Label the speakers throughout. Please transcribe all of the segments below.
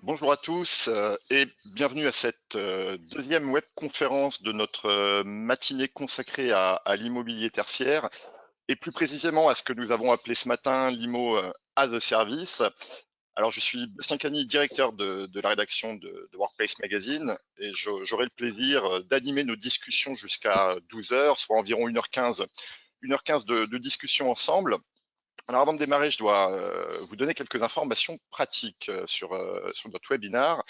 Speaker 1: Bonjour à tous et bienvenue à cette deuxième webconférence de notre matinée consacrée à l'immobilier tertiaire et plus précisément à ce que nous avons appelé ce matin l'IMO as a Service. Alors je suis Bastien Cagny, directeur de la rédaction de Workplace Magazine et j'aurai le plaisir d'animer nos discussions jusqu'à 12 heures, soit environ 1h15, 1h15 de discussion ensemble. Alors avant de démarrer, je dois vous donner quelques informations pratiques sur notre webinaire.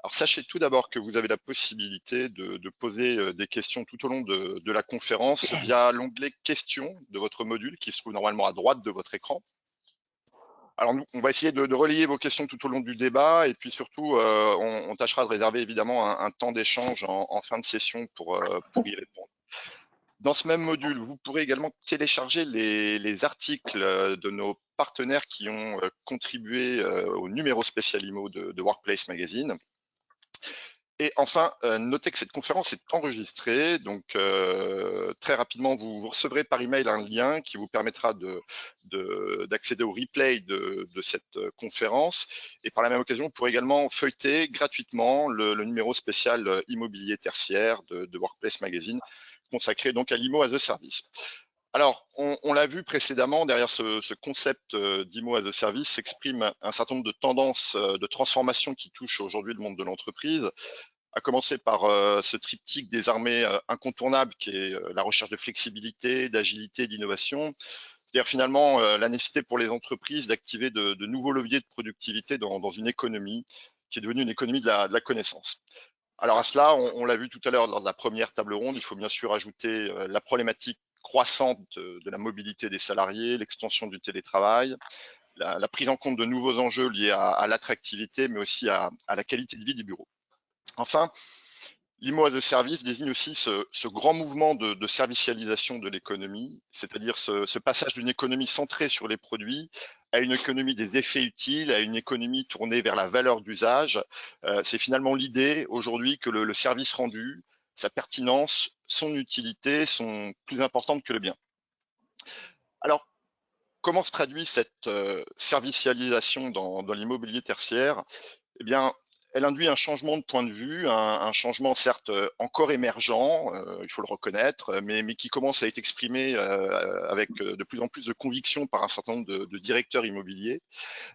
Speaker 1: Alors sachez tout d'abord que vous avez la possibilité de poser des questions tout au long de la conférence via l'onglet questions de votre module qui se trouve normalement à droite de votre écran. Alors nous, on va essayer de relayer vos questions tout au long du débat et puis surtout, on tâchera de réserver évidemment un temps d'échange en fin de session pour y répondre. Dans ce même module, vous pourrez également télécharger les articles de nos partenaires qui ont contribué au numéro spécial IMO de Workplace Magazine. Et enfin, notez que cette conférence est enregistrée, donc très rapidement, vous recevrez par email un lien qui vous permettra d'accéder au replay de cette conférence. Et par la même occasion, vous pourrez également feuilleter gratuitement le numéro spécial immobilier tertiaire de Workplace Magazine, consacré donc à l'IMO as a Service. Alors, on l'a vu précédemment, derrière ce concept d'IMO as a Service s'exprime un certain nombre de tendances de transformation qui touchent aujourd'hui le monde de l'entreprise, à commencer par ce triptyque des armées incontournables qui est la recherche de flexibilité, d'agilité, d'innovation. C'est-à-dire finalement la nécessité pour les entreprises d'activer de nouveaux leviers de productivité dans une économie qui est devenue une économie de la connaissance. Alors à cela, on l'a vu tout à l'heure lors de la première table ronde, il faut bien sûr ajouter la problématique croissante de la mobilité des salariés, l'extension du télétravail, la prise en compte de nouveaux enjeux liés à l'attractivité, mais aussi à la qualité de vie du bureau. Enfin, l'IMO as a Service désigne aussi ce grand mouvement de servicialisation de l'économie, c'est-à-dire ce passage d'une économie centrée sur les produits à une économie des effets utiles, à une économie tournée vers la valeur d'usage. C'est finalement l'idée aujourd'hui que le service rendu, sa pertinence, son utilité sont plus importantes que le bien. Alors, comment se traduit cette servicialisation dans l'immobilier tertiaire? Eh bien, elle induit un changement de point de vue, un changement certes encore émergent, il faut le reconnaître, mais qui commence à être exprimé avec de plus en plus de conviction par un certain nombre de directeurs immobiliers.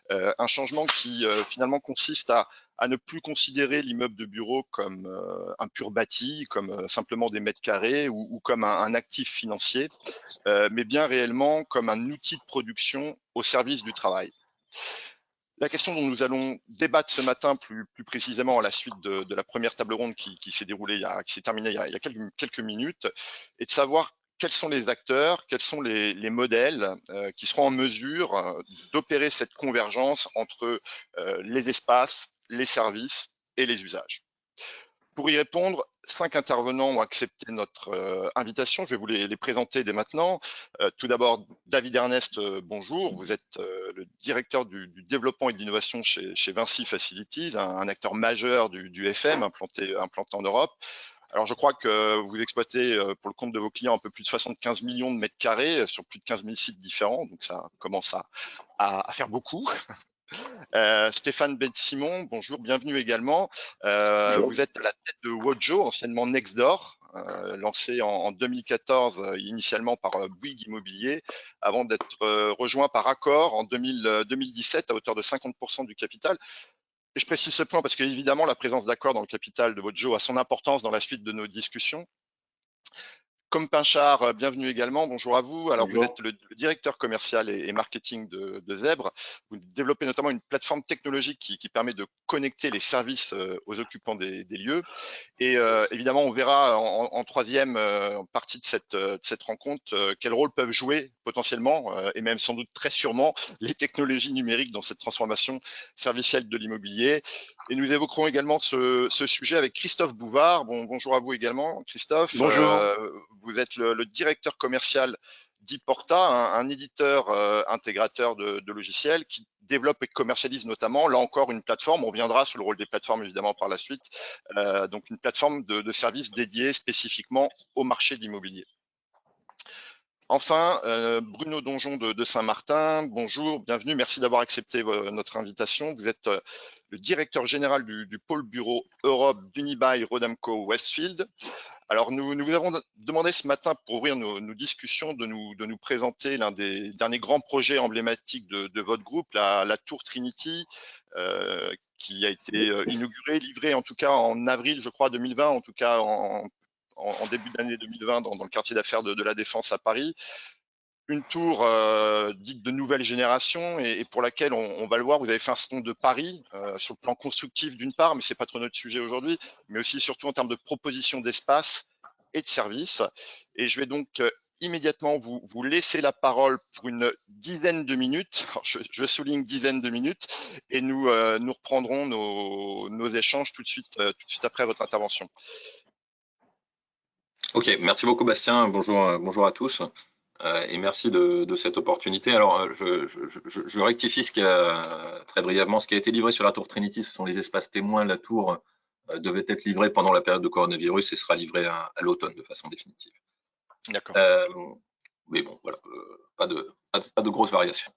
Speaker 1: Un changement qui finalement consiste à ne plus considérer l'immeuble de bureau comme un pur bâti, comme simplement des mètres carrés ou comme un actif financier, mais bien réellement comme un outil de production au service du travail. La question dont nous allons débattre ce matin plus précisément à la suite de la première table ronde qui s'est déroulée, qui s'est terminée il y a quelques minutes, est de savoir quels sont les acteurs, quels sont les modèles qui seront en mesure d'opérer cette convergence entre les espaces, les services et les usages. Pour y répondre, 5 intervenants ont accepté notre invitation. Je vais vous les présenter dès maintenant. Tout d'abord, David Ernest, bonjour. Vous êtes le directeur du développement et de l'innovation chez Vinci Facilities, un acteur majeur du FM implanté en Europe. Alors, je crois que vous exploitez pour le compte de vos clients un peu plus de 75 millions de mètres carrés sur plus de 15 000 sites différents. Donc, ça commence à faire beaucoup. Stéphane Ben-Simon, bonjour, bienvenue également. Vous êtes à la tête de Wojo, anciennement Nextdoor, lancé en 2014 initialement par Bouygues Immobilier, avant d'être rejoint par Accor en 2017 à hauteur de 50% du capital. Et je précise ce point parce qu'évidemment, la présence d'Accor dans le capital de Wojo a son importance dans la suite de nos discussions. Comme Pinchard, bienvenue également, bonjour à vous. Alors bonjour. Vous êtes le directeur commercial et marketing de Zèbre. Vous développez notamment une plateforme technologique qui permet de connecter les services aux occupants des lieux. Et évidemment, on verra en troisième partie de cette rencontre quel rôle peuvent jouer potentiellement et même sans doute très sûrement les technologies numériques dans cette transformation servicielle de l'immobilier. Et nous évoquerons également ce sujet avec Christophe Bouvard. Bonjour à vous également, Christophe.
Speaker 2: Bonjour.
Speaker 1: Vous êtes le directeur commercial d'Iporta, un éditeur intégrateur de logiciels qui développe et commercialise notamment, là encore, une plateforme. On reviendra sur le rôle des plateformes évidemment par la suite. Donc une plateforme de services dédiée spécifiquement au marché de l'immobilier. Enfin, Bruno Donjon de Saint-Martin, bonjour, bienvenue, merci d'avoir accepté notre invitation. Vous êtes le directeur général du pôle bureau Europe d'Unibail Rodamco Westfield. Alors, nous vous avons demandé ce matin, pour ouvrir nos discussions, de nous présenter l'un des derniers grands projets emblématiques de votre groupe, la Tour Trinity, qui a été inaugurée, livrée en tout cas en avril, je crois, 2020, en tout cas en début d'année 2020 dans le quartier d'affaires de la Défense à Paris. Une tour dite de nouvelle génération et pour laquelle on va le voir, vous avez fait un certain nombre de paris sur le plan constructif d'une part, mais c'est pas trop notre sujet aujourd'hui, mais aussi surtout en termes de proposition d'espace et de services. Et je vais donc immédiatement vous laisser la parole pour une dizaine de minutes. Alors, je souligne dizaine de minutes et nous reprendrons nos échanges tout de suite après votre intervention.
Speaker 2: Ok, merci beaucoup Bastien, bonjour à tous et merci de cette opportunité. Alors je rectifie très brièvement, ce qui a été livré sur la tour Trinity, ce sont les espaces témoins. La tour devait être livrée pendant la période de coronavirus et sera livrée à l'automne de façon définitive.
Speaker 1: D'accord.
Speaker 2: Mais bon, voilà, pas de grosses variations.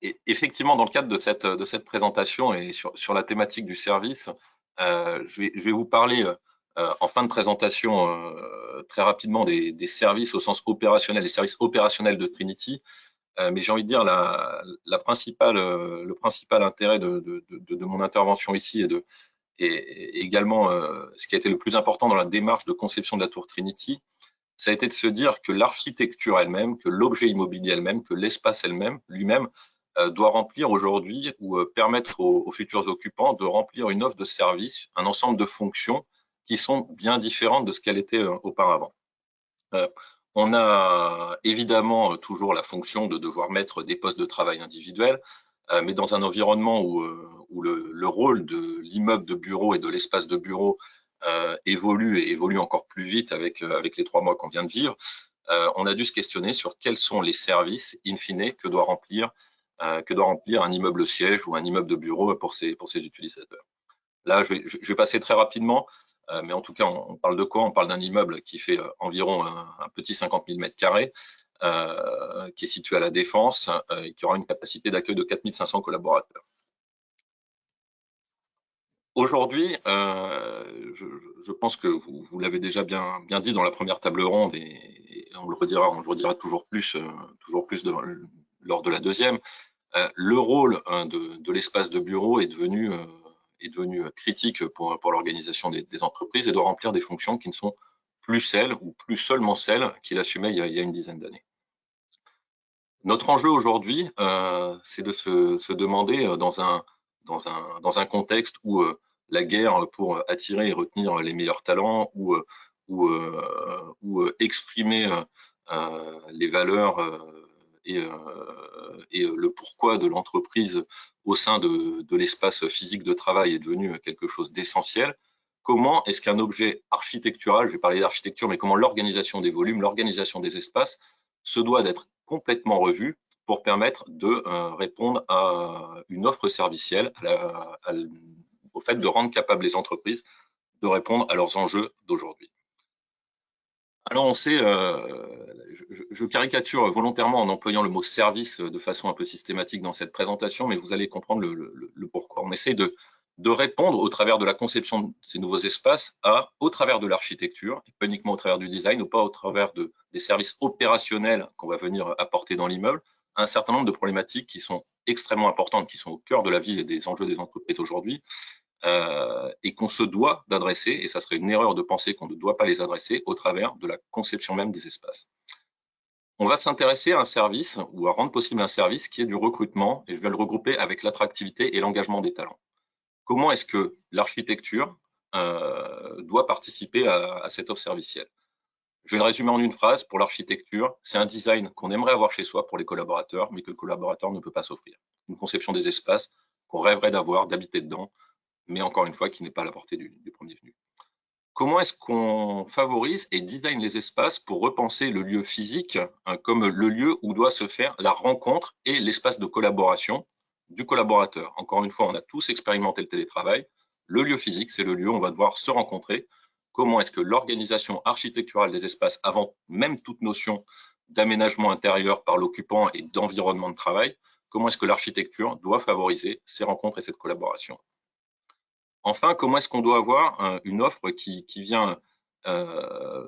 Speaker 2: Et effectivement, dans le cadre de cette présentation et sur la thématique du service, je vais vous parler en fin de présentation très rapidement des services au sens opérationnel, les services opérationnels de Trinity. Mais j'ai envie de dire le principal intérêt de mon intervention ici et également ce qui a été le plus important dans la démarche de conception de la tour Trinity, ça a été de se dire que l'architecture elle-même, que l'objet immobilier elle-même, que l'espace lui-même doit remplir aujourd'hui ou permettre aux futurs occupants de remplir une offre de service, un ensemble de fonctions qui sont bien différentes de ce qu'elle était auparavant. On a évidemment toujours la fonction de devoir mettre des postes de travail individuels, mais dans un environnement où le rôle de l'immeuble de bureau et de l'espace de bureau évolue encore plus vite avec les 3 mois qu'on vient de vivre, on a dû se questionner sur quels sont les services in fine que doit remplir un immeuble siège ou un immeuble de bureau pour ses utilisateurs. Là, je vais passer très rapidement, mais en tout cas, on parle de quoi? On parle d'un immeuble qui fait environ un petit 50 000 m², qui est situé à la Défense et qui aura une capacité d'accueil de 4 500 collaborateurs. Aujourd'hui, je pense que vous l'avez déjà bien dit dans la première table ronde et on le redira toujours plus lors de la deuxième. Le rôle de l'espace de bureau est devenu critique pour l'organisation des entreprises et doit remplir des fonctions qui ne sont plus celles ou plus seulement celles qu'il assumait il y a une dizaine d'années. Notre enjeu aujourd'hui, c'est de se demander dans un contexte où la guerre pour attirer et retenir les meilleurs talents ou exprimer les valeurs et le pourquoi de l'entreprise au sein de l'espace physique de travail est devenu quelque chose d'essentiel. Comment est-ce qu'un objet architectural, je vais parler d'architecture, mais comment l'organisation des volumes, l'organisation des espaces se doit d'être complètement revu pour permettre de répondre à une offre servicielle, au fait de rendre capables les entreprises de répondre à leurs enjeux d'aujourd'hui. Alors on sait, je caricature volontairement en employant le mot service de façon un peu systématique dans cette présentation, mais vous allez comprendre le pourquoi. On essaie de répondre au travers de la conception de ces nouveaux espaces au travers de l'architecture, pas uniquement au travers du design ou pas au travers des services opérationnels qu'on va venir apporter dans l'immeuble, un certain nombre de problématiques qui sont extrêmement importantes, qui sont au cœur de la vie et des enjeux des entreprises aujourd'hui, et qu'on se doit d'adresser, et ça serait une erreur de penser qu'on ne doit pas les adresser au travers de la conception même des espaces. On va s'intéresser à un service ou à rendre possible un service qui est du recrutement, et je vais le regrouper avec l'attractivité et l'engagement des talents. Comment est-ce que l'architecture doit participer à cette offre servicielle? Je vais le résumer en une phrase. Pour l'architecture, c'est un design qu'on aimerait avoir chez soi pour les collaborateurs, mais que le collaborateur ne peut pas s'offrir. Une conception des espaces qu'on rêverait d'avoir, d'habiter dedans, mais encore une fois, qui n'est pas à la portée du premier venu. comment est-ce qu'on favorise et design les espaces pour repenser le lieu physique comme le lieu où doit se faire la rencontre et l'espace de collaboration du collaborateur. Encore une fois, on a tous expérimenté le télétravail. Le lieu physique, c'est le lieu où on va devoir se rencontrer. Comment est-ce que l'organisation architecturale des espaces, avant même toute notion d'aménagement intérieur par l'occupant et d'environnement de travail, comment est-ce que l'architecture doit favoriser ces rencontres et cette collaboration? Enfin, comment est-ce qu'on doit avoir une offre qui vient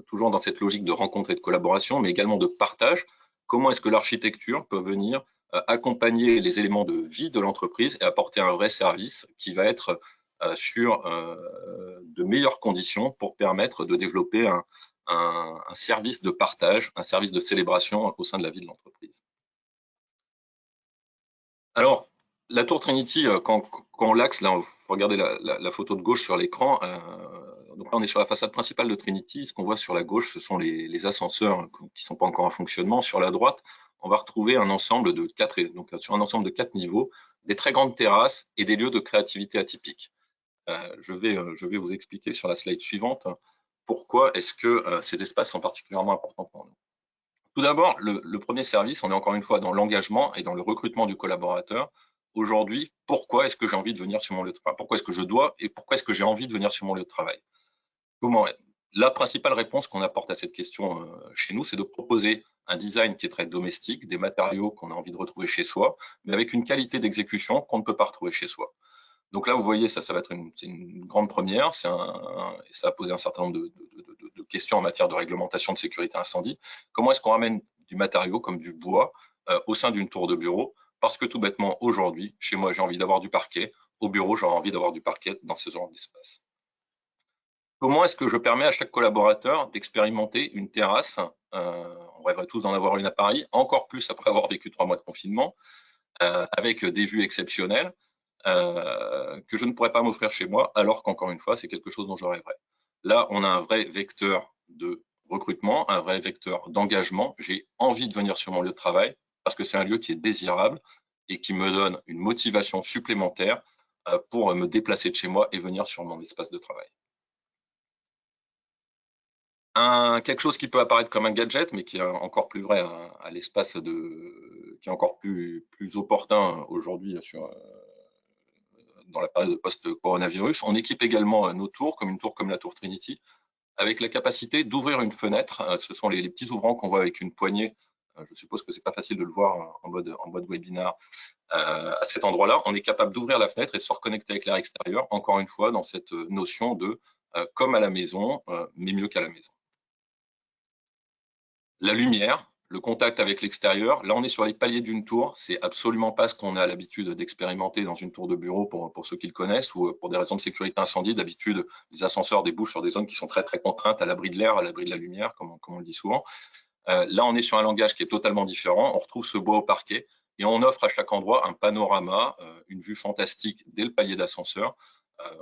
Speaker 2: toujours dans cette logique de rencontre et de collaboration, mais également de partage? Comment est-ce que l'architecture peut venir accompagner les éléments de vie de l'entreprise et apporter un vrai service qui va être sur de meilleures conditions pour permettre de développer un service de partage, un service de célébration au sein de la vie de l'entreprise? Alors, la tour Trinity, quand on l'axe, là, vous regardez la photo de gauche sur l'écran, donc là, on est sur la façade principale de Trinity. Ce qu'on voit sur la gauche, ce sont les ascenseurs qui ne sont pas encore en fonctionnement. Sur la droite, on va retrouver un ensemble de donc sur un ensemble de 4 niveaux, des très grandes terrasses et des lieux de créativité atypiques. Je vais vous expliquer sur la slide suivante pourquoi est-ce que ces espaces sont particulièrement importants pour nous. Tout d'abord, le premier service, on est encore une fois dans l'engagement et dans le recrutement du collaborateur. Aujourd'hui, pourquoi est-ce que j'ai envie de venir sur mon lieu de travail? Pourquoi est-ce que je dois et pourquoi est-ce que j'ai envie de venir sur mon lieu de travail? La principale réponse qu'on apporte à cette question chez nous, c'est de proposer un design qui est très domestique, des matériaux qu'on a envie de retrouver chez soi, mais avec une qualité d'exécution qu'on ne peut pas retrouver chez soi. Donc là, vous voyez, ça va être une grande première. Et ça a posé un certain nombre de questions en matière de réglementation de sécurité incendie. Comment est-ce qu'on ramène du matériau comme du bois au sein d'une tour de bureau? Parce que tout bêtement, aujourd'hui, chez moi, j'ai envie d'avoir du parquet. Au bureau, j'aurais envie d'avoir du parquet dans ce genre d'espace. Comment est-ce que je permets à chaque collaborateur d'expérimenter une terrasse? On rêverait tous d'en avoir une à Paris, encore plus après avoir vécu 3 mois de confinement, avec des vues exceptionnelles. Que je ne pourrais pas m'offrir chez moi, alors qu'encore une fois, c'est quelque chose dont je rêverais. Là, on a un vrai vecteur de recrutement, un vrai vecteur d'engagement. J'ai envie de venir sur mon lieu de travail parce que c'est un lieu qui est désirable et qui me donne une motivation supplémentaire pour me déplacer de chez moi et venir sur mon espace de travail. Quelque chose qui peut apparaître comme un gadget, mais qui est encore plus vrai à l'espace qui est encore plus opportun aujourd'hui dans la période post-coronavirus. On équipe également nos tours, comme une tour comme la tour Trinity, avec la capacité d'ouvrir une fenêtre. Ce sont les petits ouvrants qu'on voit avec une poignée. Je suppose que c'est pas facile de le voir en mode webinar. À cet endroit-là, on est capable d'ouvrir la fenêtre et de se reconnecter avec l'air extérieur, encore une fois, dans cette notion de comme à la maison, mais mieux qu'à la maison. La lumière, le contact avec l'extérieur. Là, on est sur les paliers d'une tour. C'est absolument pas ce qu'on a l'habitude d'expérimenter dans une tour de bureau pour ceux qui le connaissent ou pour des raisons de sécurité incendie. D'habitude, les ascenseurs débouchent sur des zones qui sont très, très contraintes à l'abri de l'air, à l'abri de la lumière, comme on le dit souvent. Là, on est sur un langage qui est totalement différent. On retrouve ce bois au parquet et on offre à chaque endroit un panorama, une vue fantastique dès le palier d'ascenseur.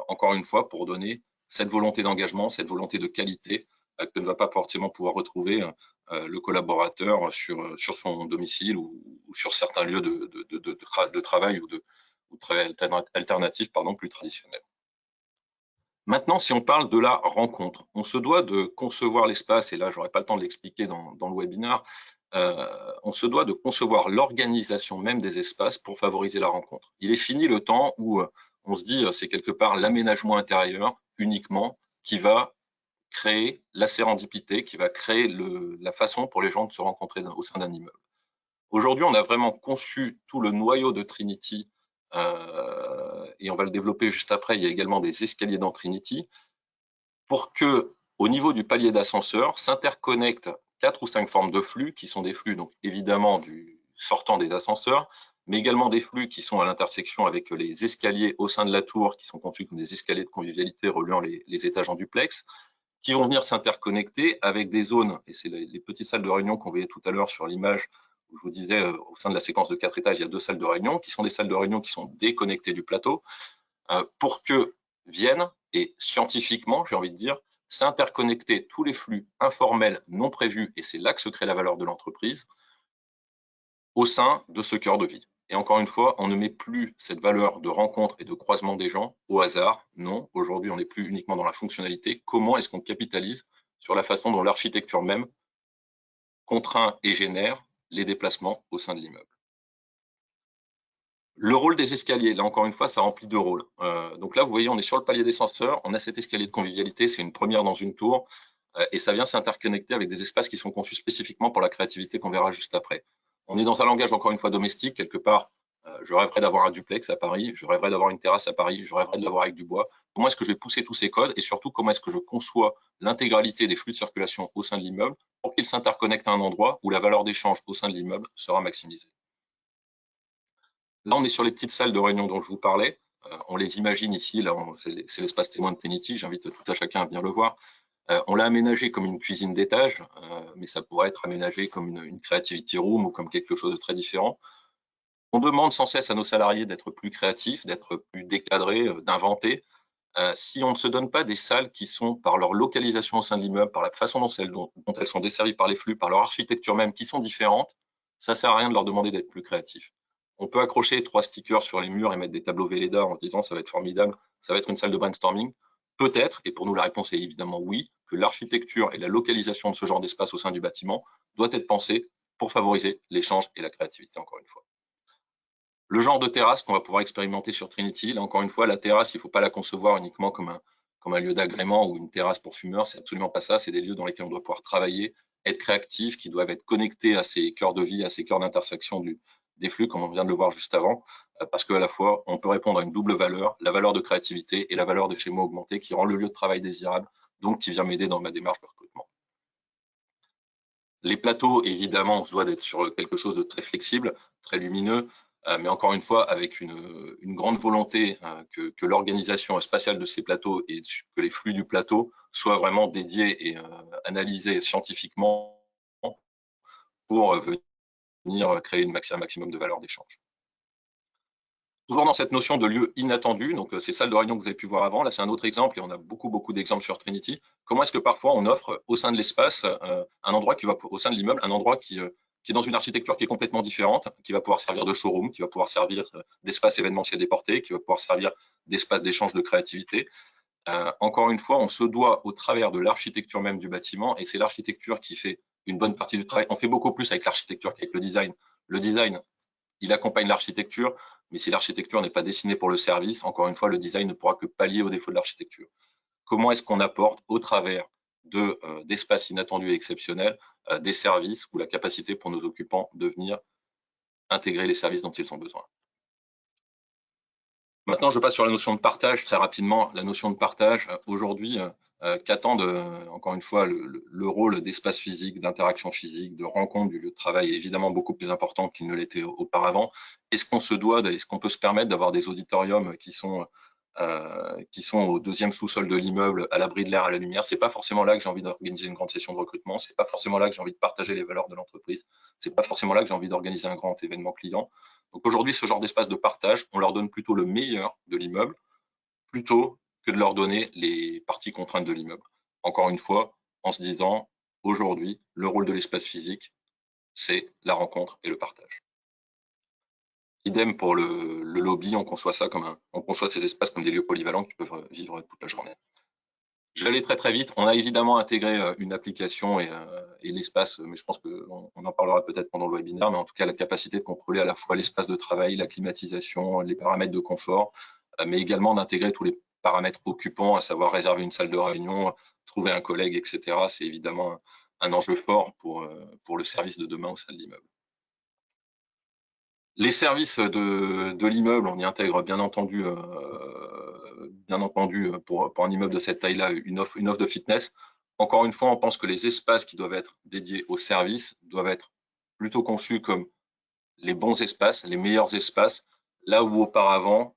Speaker 2: Encore une fois, pour donner cette volonté d'engagement, cette volonté de qualité que ne va pas forcément pouvoir retrouver le collaborateur sur son domicile ou sur certains lieux de travail ou de travail alternatif plus traditionnels. Maintenant, si on parle de la rencontre, on se doit de concevoir l'espace, et là, je n'aurai pas le temps de l'expliquer dans le webinaire, on se doit de concevoir l'organisation même des espaces pour favoriser la rencontre. Il est fini le temps où on se dit c'est quelque part l'aménagement intérieur uniquement qui va créer la sérendipité, qui va créer la façon pour les gens de se rencontrer au sein d'un immeuble. Aujourd'hui, on a vraiment conçu tout le noyau de Trinity, et on va le développer juste après. Il y a également des escaliers dans Trinity, pour que, au niveau du palier d'ascenseur, s'interconnectent 4 ou 5 formes de flux, qui sont des flux, donc évidemment, sortant des ascenseurs, mais également des flux qui sont à l'intersection avec les escaliers au sein de la tour, qui sont conçus comme des escaliers de convivialité reliant les étages en duplex, qui vont venir s'interconnecter avec des zones, et c'est les petites salles de réunion qu'on voyait tout à l'heure sur l'image, où je vous disais, au sein de la séquence de 4 étages, il y a 2 salles de réunion, qui sont des salles de réunion qui sont déconnectées du plateau, pour que viennent, et scientifiquement, j'ai envie de dire, s'interconnecter tous les flux informels non prévus, et c'est là que se crée la valeur de l'entreprise, au sein de ce cœur de vie. Et encore une fois, on ne met plus cette valeur de rencontre et de croisement des gens au hasard. Non, aujourd'hui, on n'est plus uniquement dans la fonctionnalité. Comment est-ce qu'on capitalise sur la façon dont l'architecture même contraint et génère les déplacements au sein de l'immeuble? Le rôle des escaliers, là encore une fois, ça remplit deux rôles. Donc là, vous voyez, on est sur le palier d'ascenseur, on a cet escalier de convivialité, c'est une première dans une tour, et ça vient s'interconnecter avec des espaces qui sont conçus spécifiquement pour la créativité qu'on verra juste après. On est dans un langage encore une fois domestique, quelque part, je rêverais d'avoir un duplex à Paris, je rêverais d'avoir une terrasse à Paris, je rêverais de l'avoir avec du bois. Comment est-ce que je vais pousser tous ces codes et surtout comment est-ce que je conçois l'intégralité des flux de circulation au sein de l'immeuble pour qu'ils s'interconnectent à un endroit où la valeur d'échange au sein de l'immeuble sera maximisée. Là, on est sur les petites salles de réunion dont je vous parlais. On les imagine ici, là, c'est l'espace témoin de Trinity, j'invite tout à chacun à venir le voir. On l'a aménagé comme une cuisine d'étage, mais ça pourrait être aménagé comme une creativity room ou comme quelque chose de très différent. On demande sans cesse à nos salariés d'être plus créatifs, d'être plus décadrés, d'inventer. Si on ne se donne pas des salles qui sont, par leur localisation au sein de l'immeuble, par la façon dont elles sont desservies par les flux, par leur architecture même, qui sont différentes, ça ne sert à rien de leur demander d'être plus créatifs. On peut accrocher 3 stickers sur les murs et mettre des tableaux Velleda en se disant ça va être formidable, ça va être une salle de brainstorming. Peut-être, et pour nous la réponse est évidemment oui, que l'architecture et la localisation de ce genre d'espace au sein du bâtiment doit être pensée pour favoriser l'échange et la créativité, encore une fois. Le genre de terrasse qu'on va pouvoir expérimenter sur Trinity, là encore une fois, la terrasse, il ne faut pas la concevoir uniquement comme un lieu d'agrément ou une terrasse pour fumeurs, c'est absolument pas ça, c'est des lieux dans lesquels on doit pouvoir travailler, être créatif, qui doivent être connectés à ces cœurs de vie, à ces cœurs d'intersection des flux, comme on vient de le voir juste avant, parce qu'à la fois, on peut répondre à une double valeur, la valeur de créativité et la valeur de schéma augmenté qui rend le lieu de travail désirable, donc qui vient m'aider dans ma démarche de recrutement. Les plateaux, évidemment, on se doit d'être sur quelque chose de très flexible, très lumineux, mais encore une fois, avec une grande volonté que l'organisation spatiale de ces plateaux et que les flux du plateau soient vraiment dédiés et analysés scientifiquement pour venir créer un maximum de valeur d'échange. Toujours dans cette notion de lieu inattendu, donc ces salles de réunion que vous avez pu voir avant, là c'est un autre exemple et on a beaucoup d'exemples sur Trinity. Comment est-ce que parfois on offre au sein de l'espace un endroit qui va, au sein de l'immeuble, un endroit qui est dans une architecture qui est complètement différente, qui va pouvoir servir de showroom, qui va pouvoir servir d'espace événementiel déporté, qui va pouvoir servir d'espace d'échange de créativité. Encore une fois, on se doit au travers de l'architecture même du bâtiment, et c'est l'architecture qui fait une bonne partie du travail. On fait beaucoup plus avec l'architecture qu'avec le design. Le design, il accompagne l'architecture, mais si l'architecture n'est pas dessinée pour le service, encore une fois, le design ne pourra que pallier aux défauts de l'architecture. Comment est-ce qu'on apporte au travers d'espaces inattendus et exceptionnels des services ou la capacité pour nos occupants de venir intégrer les services dont ils ont besoin? Maintenant, je passe sur la notion de partage très rapidement. La notion de partage, aujourd'hui, qu'attendent, encore une fois, le rôle d'espace physique, d'interaction physique, de rencontre du lieu de travail est évidemment beaucoup plus important qu'il ne l'était auparavant. Est-ce qu'on peut se permettre d'avoir des auditoriums qui sont au deuxième sous-sol de l'immeuble, à l'abri de l'air, à la lumière? C'est pas forcément là que j'ai envie d'organiser une grande session de recrutement. C'est pas forcément là que j'ai envie de partager les valeurs de l'entreprise. C'est pas forcément là que j'ai envie d'organiser un grand événement client. Donc aujourd'hui, ce genre d'espace de partage, on leur donne plutôt le meilleur de l'immeuble, plutôt que de leur donner les parties contraintes de l'immeuble. Encore une fois, en se disant, aujourd'hui, le rôle de l'espace physique, c'est la rencontre et le partage. Idem pour le lobby, on conçoit ces espaces comme des lieux polyvalents qui peuvent vivre toute la journée. Je vais aller très vite. On a évidemment intégré une application et l'espace, mais je pense qu'on en parlera peut-être pendant le webinaire, mais en tout cas la capacité de contrôler à la fois l'espace de travail, la climatisation, les paramètres de confort, mais également d'intégrer tous les paramètres occupants, à savoir réserver une salle de réunion, trouver un collègue, etc. C'est évidemment un enjeu fort pour le service de demain au sein de l'immeuble. Les services de l'immeuble, on y intègre bien entendu pour un immeuble de cette taille-là une offre de fitness. Encore une fois, on pense que les espaces qui doivent être dédiés aux services doivent être plutôt conçus comme les bons espaces, les meilleurs espaces, là où auparavant,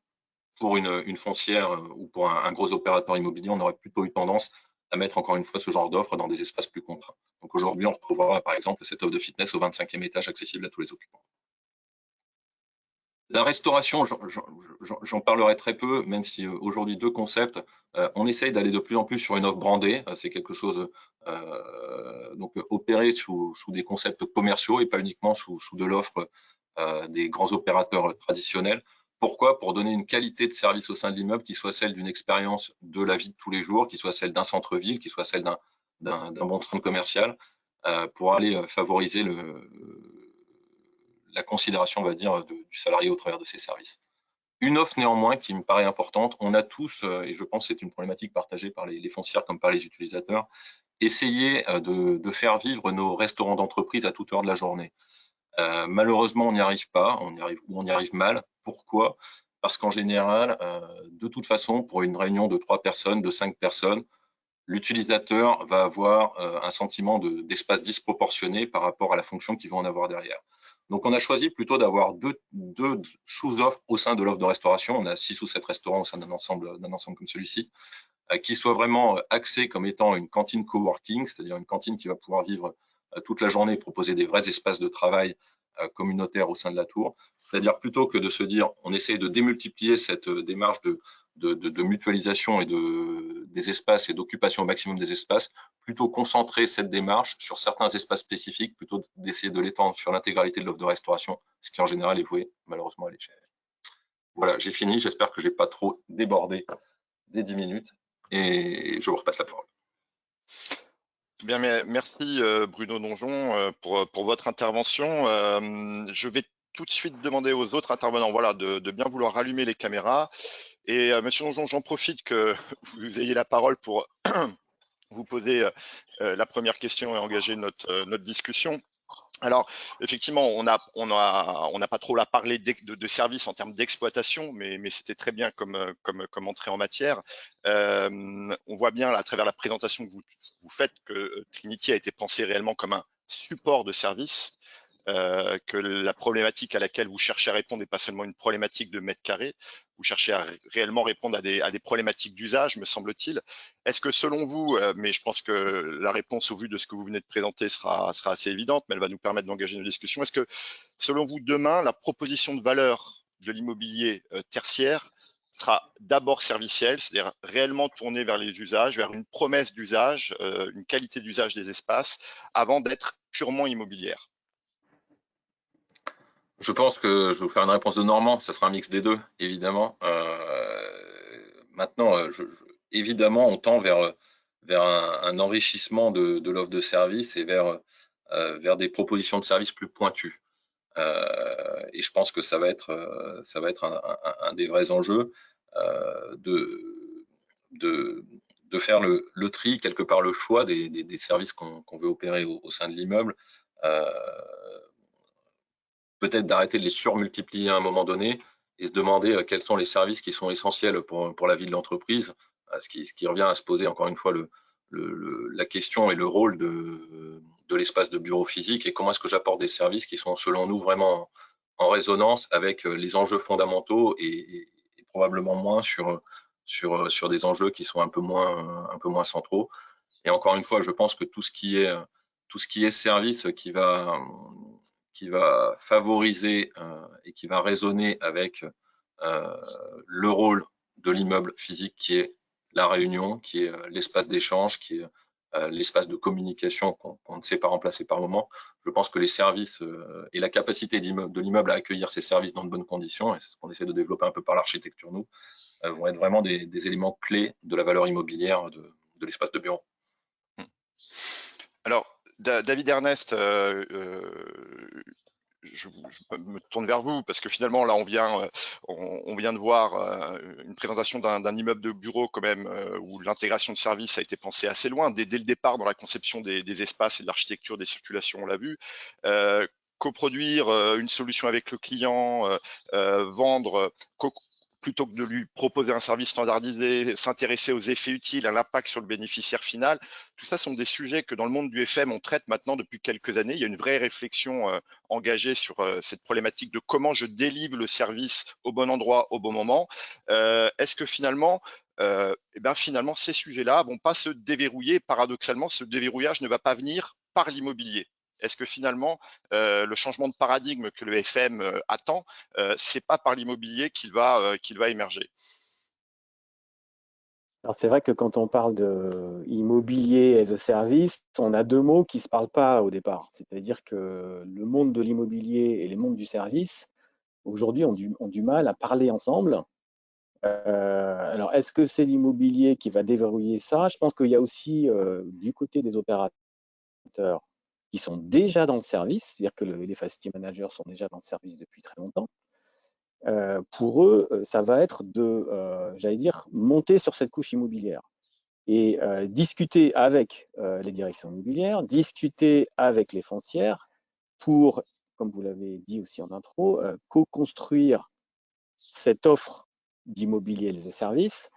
Speaker 2: pour une foncière ou pour un gros opérateur immobilier, on aurait plutôt eu tendance à mettre encore une fois ce genre d'offre dans des espaces plus contraints. Donc aujourd'hui, on retrouvera par exemple cette offre de fitness au 25e étage accessible à tous les occupants. La restauration, j'en parlerai très peu, même si aujourd'hui deux concepts. On essaye d'aller de plus en plus sur une offre brandée. C'est quelque chose donc opéré sous des concepts commerciaux et pas uniquement sous de l'offre des grands opérateurs traditionnels. Pourquoi? Pour donner une qualité de service au sein de l'immeuble qui soit celle d'une expérience de la vie de tous les jours, qui soit celle d'un centre-ville, qui soit celle d'un bon centre commercial, pour aller favoriser la considération, on va dire, du salarié au travers de ces services. Une offre néanmoins qui me paraît importante, on a tous, et je pense que c'est une problématique partagée par les foncières comme par les utilisateurs, essayer de faire vivre nos restaurants d'entreprise à toute heure de la journée. Malheureusement, on n'y arrive pas, on y arrive mal. Pourquoi? Parce qu'en général, de toute façon, pour une réunion de 3 personnes, de 5 personnes, l'utilisateur va avoir un sentiment d'espace disproportionné par rapport à la fonction qu'il va en avoir derrière. Donc, on a choisi plutôt d'avoir deux sous-offres au sein de l'offre de restauration. On a 6 ou 7 restaurants au sein d'un ensemble comme celui-ci, qui soit vraiment axé comme étant une cantine coworking, c'est-à-dire une cantine qui va pouvoir vivre toute la journée et proposer des vrais espaces de travail communautaires au sein de la tour. C'est-à-dire plutôt que de se dire on essaye de démultiplier cette démarche de mutualisation et des espaces et d'occupation au maximum des espaces, plutôt concentrer cette démarche sur certains espaces spécifiques, plutôt d'essayer de l'étendre sur l'intégralité de l'offre de restauration, ce qui en général est voué malheureusement à l'échec. Voilà, j'ai fini, j'espère que j'ai pas trop débordé des 10 minutes et je vous repasse la parole.
Speaker 1: Bien, merci Bruno Donjon pour votre intervention. Je vais tout de suite demander aux autres intervenants, voilà, de bien vouloir rallumer les caméras. Et Monsieur Donjon, j'en profite que vous ayez la parole pour vous poser la première question et engager notre discussion. Alors, effectivement, on n'a pas trop la parler de services en termes d'exploitation, mais c'était très bien comme entrée en matière. On voit bien là, à travers la présentation que vous faites que Trinity a été pensé réellement comme un support de service. Que la problématique à laquelle vous cherchez à répondre n'est pas seulement une problématique de mètre carré, vous cherchez à réellement répondre à des problématiques d'usage, me semble-t-il. Est-ce que selon vous, mais je pense que la réponse au vu de ce que vous venez de présenter sera assez évidente, mais elle va nous permettre d'engager nos discussions. Est-ce que selon vous, demain, la proposition de valeur de l'immobilier tertiaire sera d'abord servicielle, c'est-à-dire réellement tournée vers les usages, vers une promesse d'usage, une qualité d'usage des espaces, avant d'être purement immobilière?
Speaker 2: Je pense que je vais vous faire une réponse de Normand, ça sera un mix des deux, évidemment. Maintenant, évidemment, on tend vers un enrichissement de l'offre de service et vers des propositions de services plus pointues. Et je pense que ça va être un des vrais enjeux de, de, de faire le tri, quelque part le choix des services qu'on veut opérer au sein de l'immeuble. Euh, Peut-être d'arrêter de les surmultiplier à un moment donné et se demander quels sont les services qui sont essentiels pour la vie de l'entreprise, ce qui revient à se poser encore une fois la question et le rôle de l'espace de bureau physique et comment est-ce que j'apporte des services qui sont selon nous vraiment en résonance avec les enjeux fondamentaux et probablement moins sur des enjeux qui sont un peu moins centraux. Et encore une fois, je pense que tout ce qui est service qui va favoriser et qui va résonner avec le rôle de l'immeuble physique qui est la réunion, qui est l'espace d'échange, qui est l'espace de communication qu'on ne sait pas remplacer par moment. Je pense que les services et la capacité de l'immeuble à accueillir ces services dans de bonnes conditions, et c'est ce qu'on essaie de développer un peu par l'architecture, nous, vont être vraiment des éléments clés de la valeur immobilière de l'espace de bureau.
Speaker 1: Alors, David Ernest, je me tourne vers vous parce que finalement là on vient de voir une présentation d'un immeuble de bureau quand même où l'intégration de services a été pensée assez loin dès le départ dans la conception des espaces et de l'architecture des circulations, on l'a vu. Coproduire une solution avec le client, vendre plutôt que de lui proposer un service standardisé, s'intéresser aux effets utiles, à l'impact sur le bénéficiaire final. Tout ça sont des sujets que dans le monde du FM, on traite maintenant depuis quelques années. Il y a une vraie réflexion engagée sur cette problématique de comment je délivre le service au bon endroit, au bon moment. Est-ce que finalement, finalement, ces sujets-là vont pas se déverrouiller? Paradoxalement, ce déverrouillage ne va pas venir par l'immobilier. Est-ce que finalement, le changement de paradigme que le FM attend, c'est pas par l'immobilier qu'il va émerger?
Speaker 3: Alors c'est vrai que quand on parle de immobilier as a service, on a deux mots qui ne se parlent pas au départ. C'est-à-dire que le monde de l'immobilier et les mondes du service, aujourd'hui, ont du mal à parler ensemble. Alors, est-ce que c'est l'immobilier qui va déverrouiller ça? Je pense qu'il y a aussi du côté des opérateurs qui sont déjà dans le service, c'est-à-dire que les facility managers sont déjà dans le service depuis très longtemps. Pour eux, ça va être de, j'allais dire, monter sur cette couche immobilière et discuter avec les directions immobilières, discuter avec les foncières pour, comme vous l'avez dit aussi en intro, co-construire cette offre d'immobilier et de services,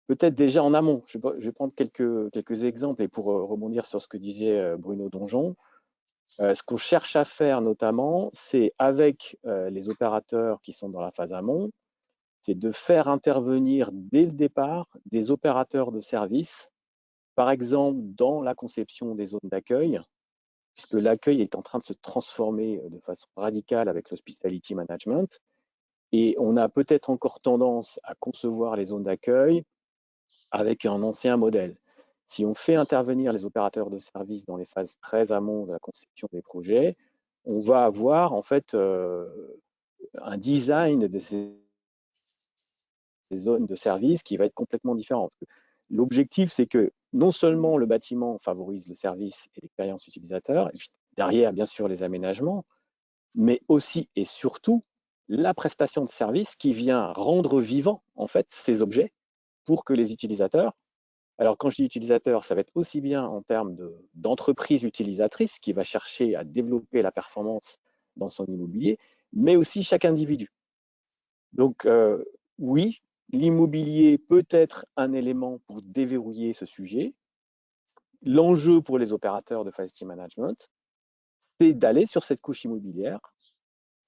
Speaker 3: peut-être déjà en amont. Je vais prendre quelques exemples et pour rebondir sur ce que disait Bruno Donjon, ce qu'on cherche à faire notamment, c'est avec les opérateurs qui sont dans la phase amont, c'est de faire intervenir dès le départ des opérateurs de services, par exemple dans la conception des zones d'accueil, puisque l'accueil est en train de se transformer de façon radicale avec l'hospitality management. Et on a peut-être encore tendance à concevoir les zones d'accueil avec un ancien modèle. Si on fait intervenir les opérateurs de services dans les phases très amont de la conception des projets, on va avoir en fait un design de ces zones de service qui va être complètement différent. L'objectif, c'est que non seulement le bâtiment favorise le service et l'expérience utilisateur, et puis derrière, bien sûr, les aménagements, mais aussi et surtout la prestation de service qui vient rendre vivant en fait ces objets pour que les utilisateurs, alors quand je dis utilisateur, ça va être aussi bien en termes d'entreprise utilisatrice qui va chercher à développer la performance dans son immobilier, mais aussi chaque individu. Donc oui, l'immobilier peut être un élément pour déverrouiller ce sujet. L'enjeu pour les opérateurs de facility management, c'est d'aller sur cette couche immobilière,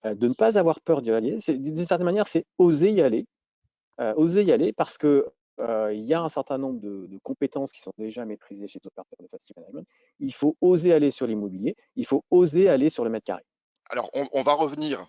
Speaker 3: de ne pas avoir peur d'y aller. D'une certaine manière, c'est oser y aller. Oser y aller parce que il y a un certain nombre de compétences qui sont déjà maîtrisées chez les opérateurs de facility management. Il faut oser aller sur l'immobilier, il faut oser aller sur le mètre carré.
Speaker 1: Alors, on va revenir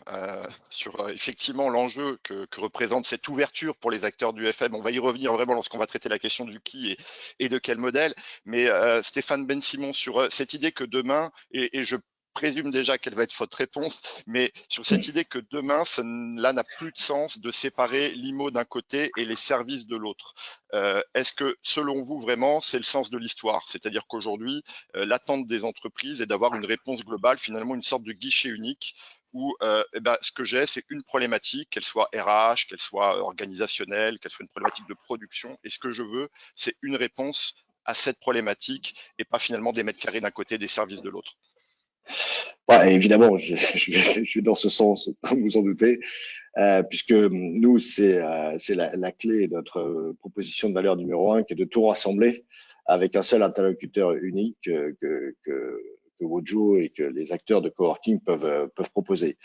Speaker 1: sur effectivement l'enjeu que représente cette ouverture pour les acteurs du FM. On va y revenir vraiment lorsqu'on va traiter la question du qui et de quel modèle. Mais Stéphane Ben Simon, sur cette idée que demain, et je présume déjà quelle va être votre réponse, mais sur cette idée que demain, là n'a plus de sens de séparer l'IMO d'un côté et les services de l'autre. Est-ce que, selon vous, vraiment, c'est le sens de l'histoire? C'est-à-dire qu'aujourd'hui, l'attente des entreprises est d'avoir une réponse globale, finalement une sorte de guichet unique où ce que j'ai, c'est une problématique, qu'elle soit RH, qu'elle soit organisationnelle, qu'elle soit une problématique de production. Et ce que je veux, c'est une réponse à cette problématique et pas finalement des mètres carrés d'un côté, des services de l'autre.
Speaker 4: Ouais, évidemment, je suis dans ce sens, comme vous en doutez, puisque nous, c'est la clé de notre proposition de valeur numéro un, qui est de tout rassembler avec un seul interlocuteur unique que Wojo et que les acteurs de coworking peuvent proposer.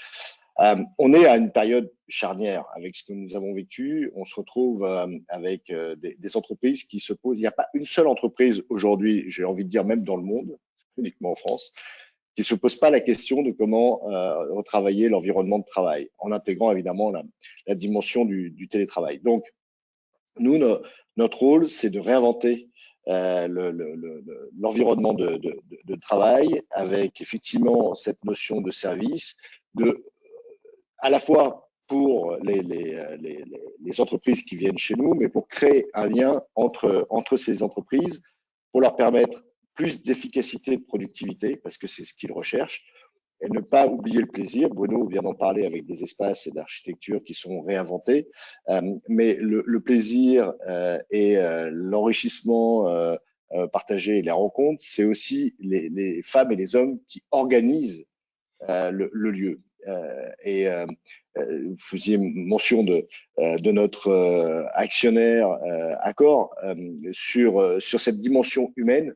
Speaker 4: On est à une période charnière avec ce que nous avons vécu. On se retrouve avec des entreprises qui se posent. Il n'y a pas une seule entreprise aujourd'hui, j'ai envie de dire même dans le monde, uniquement en France, qui se pose pas la question de comment retravailler l'environnement de travail, en intégrant évidemment la dimension du télétravail. Donc, nous, notre rôle, c'est de réinventer l'environnement de travail avec effectivement cette notion de service, à la fois pour les entreprises qui viennent chez nous, mais pour créer un lien entre ces entreprises, pour leur permettre plus d'efficacité et de productivité, parce que c'est ce qu'ils recherchent, et ne pas oublier le plaisir. Bruno vient d'en parler avec des espaces et d'architecture qui sont réinventés, mais le plaisir et l'enrichissement partagé et les rencontres, c'est aussi les femmes et les hommes qui organisent le lieu. Vous faisiez mention de notre actionnaire Accor sur cette dimension humaine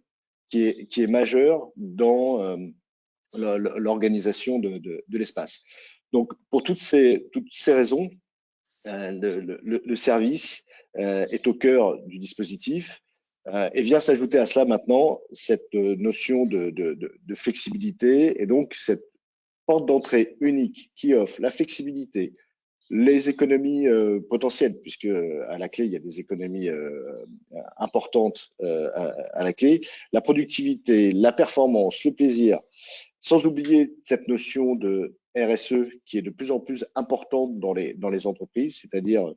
Speaker 4: qui est majeure dans l'organisation de l'espace. Donc, pour toutes ces raisons, le service est au cœur du dispositif et vient s'ajouter à cela maintenant cette notion de flexibilité et donc cette porte d'entrée unique qui offre la flexibilité, Les économies potentielles, puisque à la clé, il y a des économies importantes à la clé, la productivité, la performance, le plaisir, sans oublier cette notion de RSE qui est de plus en plus importante dans les entreprises, c'est-à-dire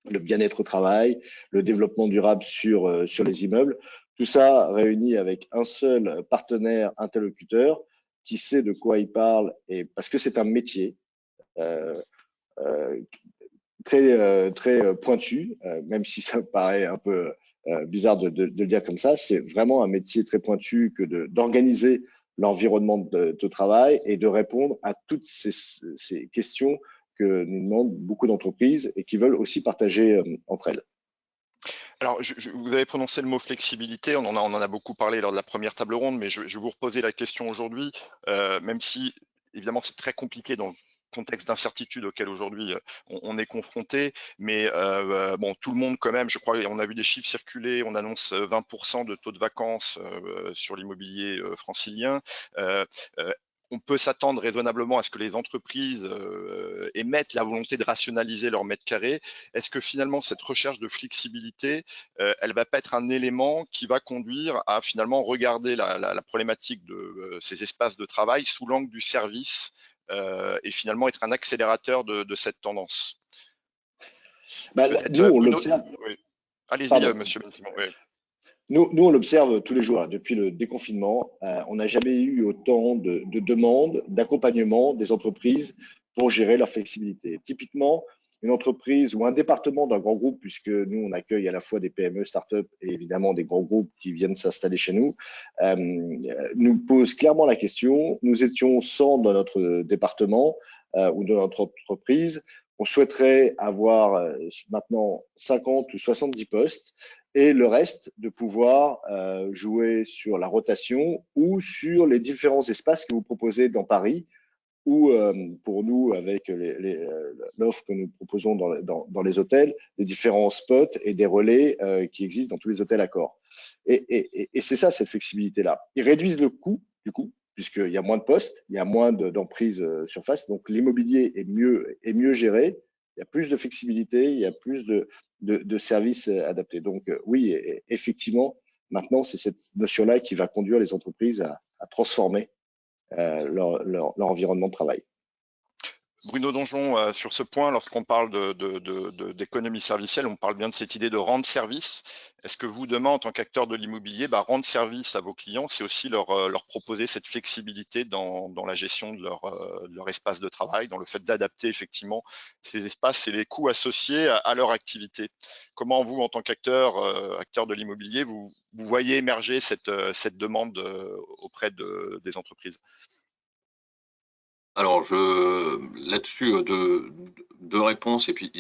Speaker 4: le bien-être au travail, le développement durable sur les immeubles. Tout ça réuni avec un seul partenaire interlocuteur qui sait de quoi il parle, et parce que c'est un métier euh, euh, très pointu, même si ça paraît un peu bizarre de le dire comme ça. C'est vraiment un métier très pointu que d'organiser l'environnement de travail et de répondre à toutes ces questions que nous demandent beaucoup d'entreprises et qui veulent aussi partager entre elles.
Speaker 1: Alors, vous avez prononcé le mot flexibilité, on en a beaucoup parlé lors de la première table ronde, mais je vais vous reposer la question aujourd'hui, même si évidemment c'est très compliqué dans le contexte d'incertitude auquel aujourd'hui on est confronté, mais bon, tout le monde quand même, je crois, on a vu des chiffres circuler, on annonce 20% de taux de vacances sur l'immobilier francilien. Euh, euh, on peut s'attendre raisonnablement à ce que les entreprises émettent la volonté de rationaliser leur mètre carré. Est-ce que finalement cette recherche de flexibilité, elle va pas être un élément qui va conduire à finalement regarder la problématique de ces espaces de travail sous l'angle du service et finalement être un accélérateur de cette tendance?
Speaker 4: Bah,
Speaker 1: Peut-être,
Speaker 4: nous, on
Speaker 1: Bruno,
Speaker 4: l'observe.
Speaker 1: oui. Allez-y,
Speaker 4: Pardon.
Speaker 1: monsieur Ben-Simon. Oui.
Speaker 4: Nous, on l'observe tous les jours, hein, depuis le déconfinement. On n'a jamais eu autant de demandes, d'accompagnement des entreprises pour gérer leur flexibilité. Typiquement, une entreprise ou un département d'un grand groupe, puisque nous, on accueille à la fois des PME, start-up et évidemment des grands groupes qui viennent s'installer chez nous, nous pose clairement la question. Nous étions 100 dans notre département ou dans notre entreprise. On souhaiterait avoir maintenant 50 ou 70 postes et le reste de pouvoir jouer sur la rotation ou sur les différents espaces que vous proposez dans Paris ou pour nous, avec l'offre que nous proposons dans les hôtels, des différents spots et des relais qui existent dans tous les hôtels Accor. Et c'est ça, cette flexibilité-là. Ils réduisent le coût, du coup, puisqu'il y a moins de postes, il y a moins d'emprise surface, donc l'immobilier est mieux géré, il y a plus de flexibilité, il y a plus de services adaptés. Donc oui, effectivement, maintenant, c'est cette notion-là qui va conduire les entreprises à transformer leur environnement de travail.
Speaker 1: Bruno Donjon, sur ce point, lorsqu'on parle d'économie servicielle, on parle bien de cette idée de rendre service. Est-ce que vous, demain, en tant qu'acteur de l'immobilier, rendre service à vos clients, c'est aussi leur proposer cette flexibilité dans la gestion de leur espace de travail, dans le fait d'adapter effectivement ces espaces et les coûts associés à leur activité? Comment vous, en tant qu'acteur acteur de l'immobilier, vous voyez émerger cette demande auprès des entreprises?
Speaker 2: Alors, là-dessus, deux réponses, et puis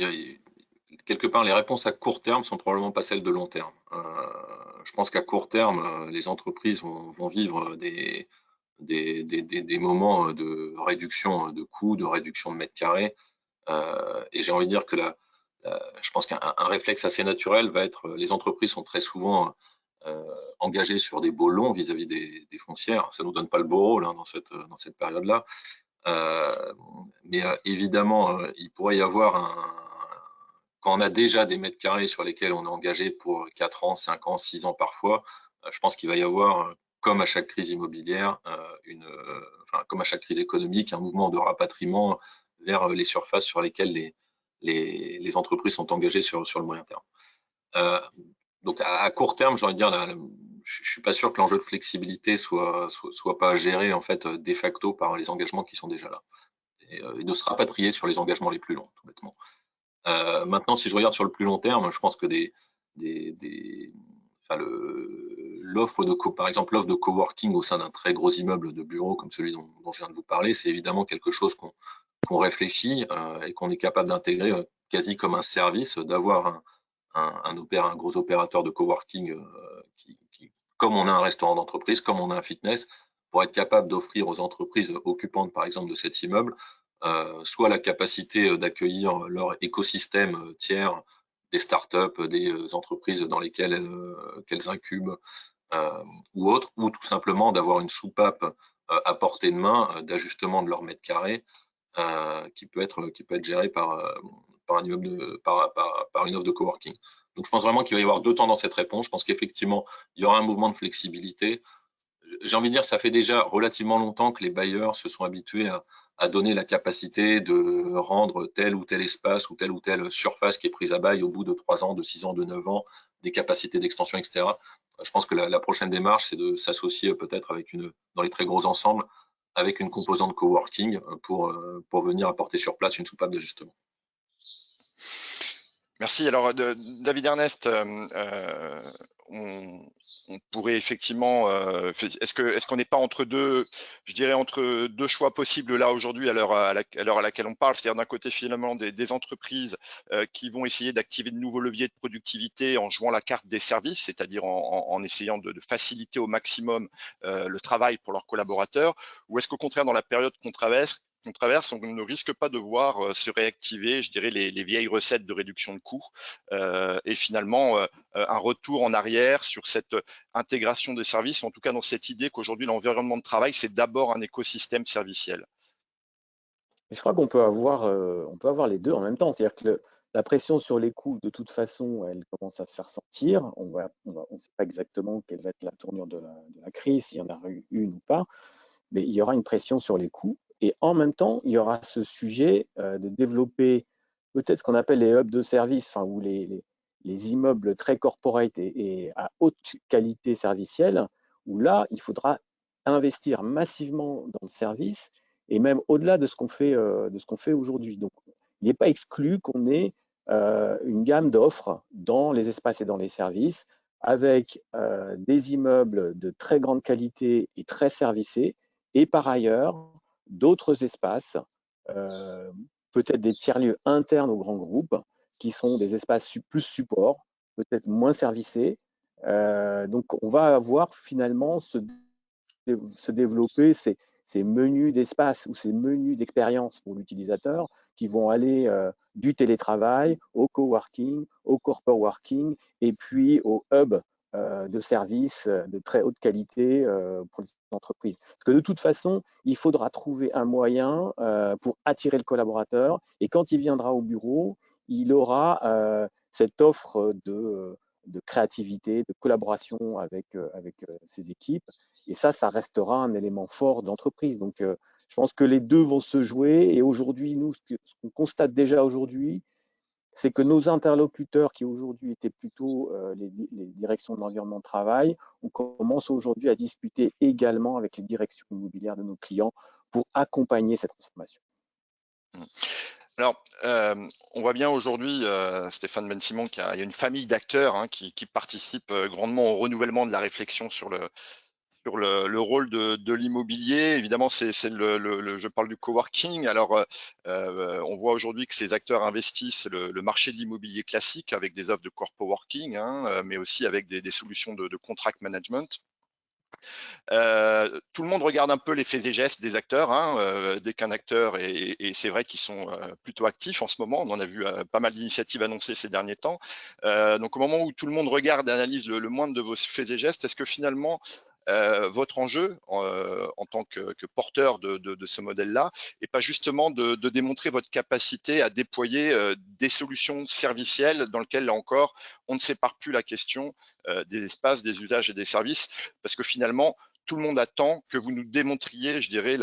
Speaker 2: quelque part, les réponses à court terme sont probablement pas celles de long terme. Je pense qu'à court terme, les entreprises vont vivre des moments de réduction de coûts, de réduction de mètres carrés. Et j'ai envie de dire que je pense qu'un réflexe assez naturel va être, les entreprises sont très souvent engagées sur des baux longs vis-à-vis des foncières. Ça nous donne pas le beau rôle hein, dans cette période-là. Mais évidemment, il pourrait y avoir quand on a déjà des mètres carrés sur lesquels on est engagé pour 4 ans, 5 ans, 6 ans parfois, je pense qu'il va y avoir, comme à chaque crise immobilière, comme à chaque crise économique, un mouvement de rapatriement vers les surfaces sur lesquelles les entreprises sont engagées sur le moyen terme. Donc à court terme, j'ai envie de dire, je suis pas sûr que l'enjeu de flexibilité soit pas géré en fait de facto par les engagements qui sont déjà là et de se rapatrier sur les engagements les plus longs, tout bêtement. Maintenant, si je regarde sur le plus long terme, je pense que par exemple, l'offre de coworking au sein d'un très gros immeuble de bureaux comme celui dont je viens de vous parler, c'est évidemment quelque chose qu'on réfléchit et qu'on est capable d'intégrer quasi comme un service, d'avoir un gros opérateur de coworking comme on a un restaurant d'entreprise, comme on a un fitness, pour être capable d'offrir aux entreprises occupantes, par exemple, de cet immeuble, soit la capacité d'accueillir leur écosystème tiers, des startups, des entreprises dans lesquelles qu'elles incubent ou autres, ou tout simplement d'avoir une soupape à portée de main d'ajustement de leur mètre carré qui peut être géré par un immeuble par une offre de coworking. Donc je pense vraiment qu'il va y avoir deux temps dans cette réponse. Je pense qu'effectivement, il y aura un mouvement de flexibilité. J'ai envie de dire, ça fait déjà relativement longtemps que les bailleurs se sont habitués à donner la capacité de rendre tel ou tel espace ou telle surface qui est prise à bail au bout de 3 ans, de 6 ans, de 9 ans, des capacités d'extension, etc. Je pense que la prochaine démarche, c'est de s'associer peut-être dans les très gros ensembles, avec une composante coworking pour venir apporter sur place une soupape d'ajustement.
Speaker 1: Merci. Alors, David Ernest, on pourrait effectivement, est-ce qu'on n'est pas entre deux, je dirais entre deux choix possibles là aujourd'hui à l'heure à laquelle on parle, c'est-à-dire d'un côté finalement des entreprises qui vont essayer d'activer de nouveaux leviers de productivité en jouant la carte des services, c'est-à-dire en essayant de faciliter au maximum le travail pour leurs collaborateurs, ou est-ce qu'au contraire dans la période qu'on traverse, on ne risque pas de voir se réactiver, je dirais, les vieilles recettes de réduction de coûts et finalement un retour en arrière sur cette intégration des services, en tout cas dans cette idée qu'aujourd'hui l'environnement de travail, c'est d'abord un écosystème serviciel.
Speaker 3: Je crois qu'on peut avoir les deux en même temps. C'est-à-dire que la pression sur les coûts, de toute façon, elle commence à se faire sentir. On ne sait pas exactement quelle va être la tournure de la crise, s'il y en a eu une ou pas, mais il y aura une pression sur les coûts. Et en même temps, il y aura ce sujet de développer peut-être ce qu'on appelle les hubs de service, enfin, ou les immeubles très corporate et à haute qualité servicielle, où là, il faudra investir massivement dans le service et même au-delà de ce qu'on fait aujourd'hui. Donc, il n'est pas exclu qu'on ait une gamme d'offres dans les espaces et dans les services avec des immeubles de très grande qualité et très servicés, et par ailleurs d'autres espaces, peut-être des tiers-lieux internes aux grands groupes, qui sont des espaces plus support, peut-être moins servicés. Donc on va avoir finalement se développer ces menus d'espace ou ces menus d'expérience pour l'utilisateur qui vont aller du télétravail au coworking, au corporate working et puis au hub de services de très haute qualité pour les entreprises. Parce que de toute façon, il faudra trouver un moyen pour attirer le collaborateur et quand il viendra au bureau, il aura cette offre de créativité, de collaboration avec ses équipes. Et ça restera un élément fort d'entreprise. Donc, je pense que les deux vont se jouer. Et aujourd'hui, nous, ce qu'on constate déjà aujourd'hui, c'est que nos interlocuteurs qui aujourd'hui étaient plutôt les directions de l'environnement de travail, on commence aujourd'hui à discuter également avec les directions immobilières de nos clients pour accompagner cette transformation.
Speaker 1: Alors, on voit bien aujourd'hui, Stéphane Ben-Simon, qu'il y a une famille d'acteurs qui participent grandement au renouvellement de la réflexion sur le rôle de l'immobilier. Évidemment, je parle du coworking. Alors, on voit aujourd'hui que ces acteurs investissent le marché de l'immobilier classique avec des offres de corpo working, mais aussi avec des solutions de contract management. Tout le monde regarde un peu les faits et gestes des acteurs, dès qu'un acteur, et c'est vrai qu'ils sont plutôt actifs en ce moment, on en a vu pas mal d'initiatives annoncées ces derniers temps. Donc au moment où tout le monde regarde et analyse le moindre de vos faits et gestes, est-ce que finalement votre enjeu en tant que porteur de ce modèle-là et pas justement de démontrer votre capacité à déployer des solutions servicielles dans lesquelles, là encore, on ne sépare plus la question des espaces, des usages et des services, parce que finalement, tout le monde attend que vous nous démontriez, je dirais,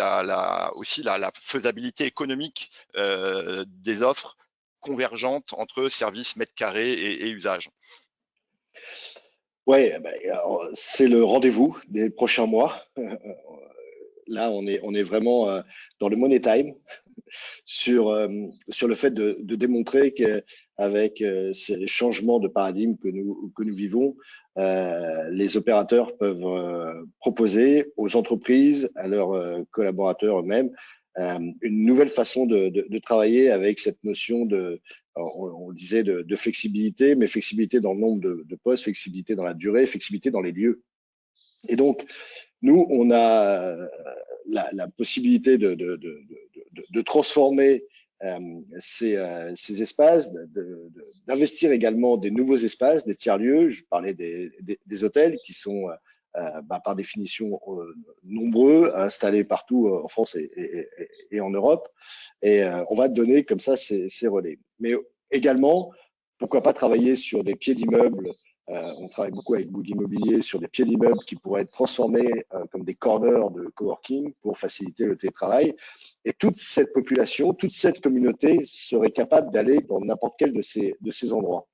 Speaker 1: aussi la faisabilité économique des offres convergentes entre services, mètres carrés et usages.
Speaker 4: Oui, c'est le rendez-vous des prochains mois. Là, on est vraiment dans le money time sur le fait de démontrer qu'avec ces changements de paradigme que nous vivons, les opérateurs peuvent proposer aux entreprises, à leurs collaborateurs eux-mêmes, une nouvelle façon de travailler avec cette notion on le disait, de flexibilité, mais flexibilité dans le nombre de postes, flexibilité dans la durée, flexibilité dans les lieux. Et donc, nous, on a la possibilité de transformer ces espaces, d'investir également des nouveaux espaces, des tiers-lieux. Je parlais des hôtels qui sont par définition nombreux, installés partout en France et en Europe. Et on va donner comme ça ces relais. Mais également, pourquoi pas travailler sur des pieds d'immeubles. On travaille beaucoup avec Bouygues Immobilier sur des pieds d'immeubles qui pourraient être transformés comme des corners de coworking pour faciliter le télétravail. Et toute cette population, toute cette communauté serait capable d'aller dans n'importe quel de ces endroits.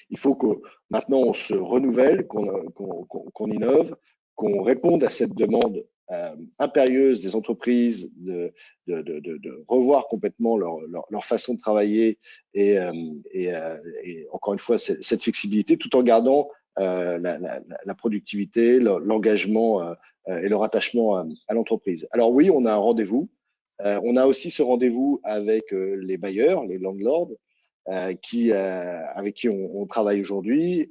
Speaker 4: Il faut que maintenant on se renouvelle, qu'on innove, qu'on réponde à cette demande impérieuse des entreprises de revoir complètement leur façon de travailler et encore une fois cette flexibilité tout en gardant la productivité, l'engagement et le rattachement à l'entreprise. Alors oui, on a un rendez-vous. On a aussi ce rendez-vous avec les bailleurs, les landlords, avec qui on travaille aujourd'hui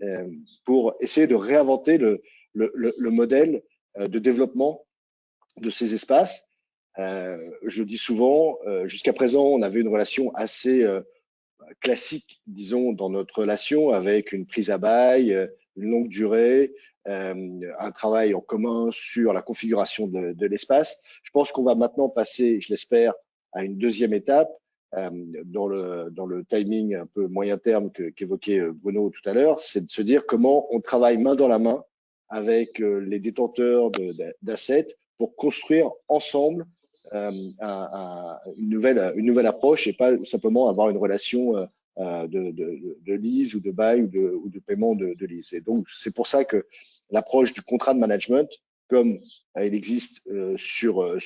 Speaker 4: pour essayer de réinventer le modèle de développement de ces espaces. Je le dis souvent, jusqu'à présent, on avait une relation assez classique, disons, dans notre relation, avec une prise à bail, une longue durée, un travail en commun sur la configuration de l'espace. Je pense qu'on va maintenant passer, je l'espère, à une deuxième étape dans le timing un peu moyen terme qu'évoquait Bruno tout à l'heure, c'est de se dire comment on travaille main dans la main avec les détenteurs d'assets pour construire ensemble une nouvelle approche et pas simplement avoir une relation de lease ou de bail ou de paiement de lease. Et donc, c'est pour ça que l'approche du contrat de management, comme il existe sur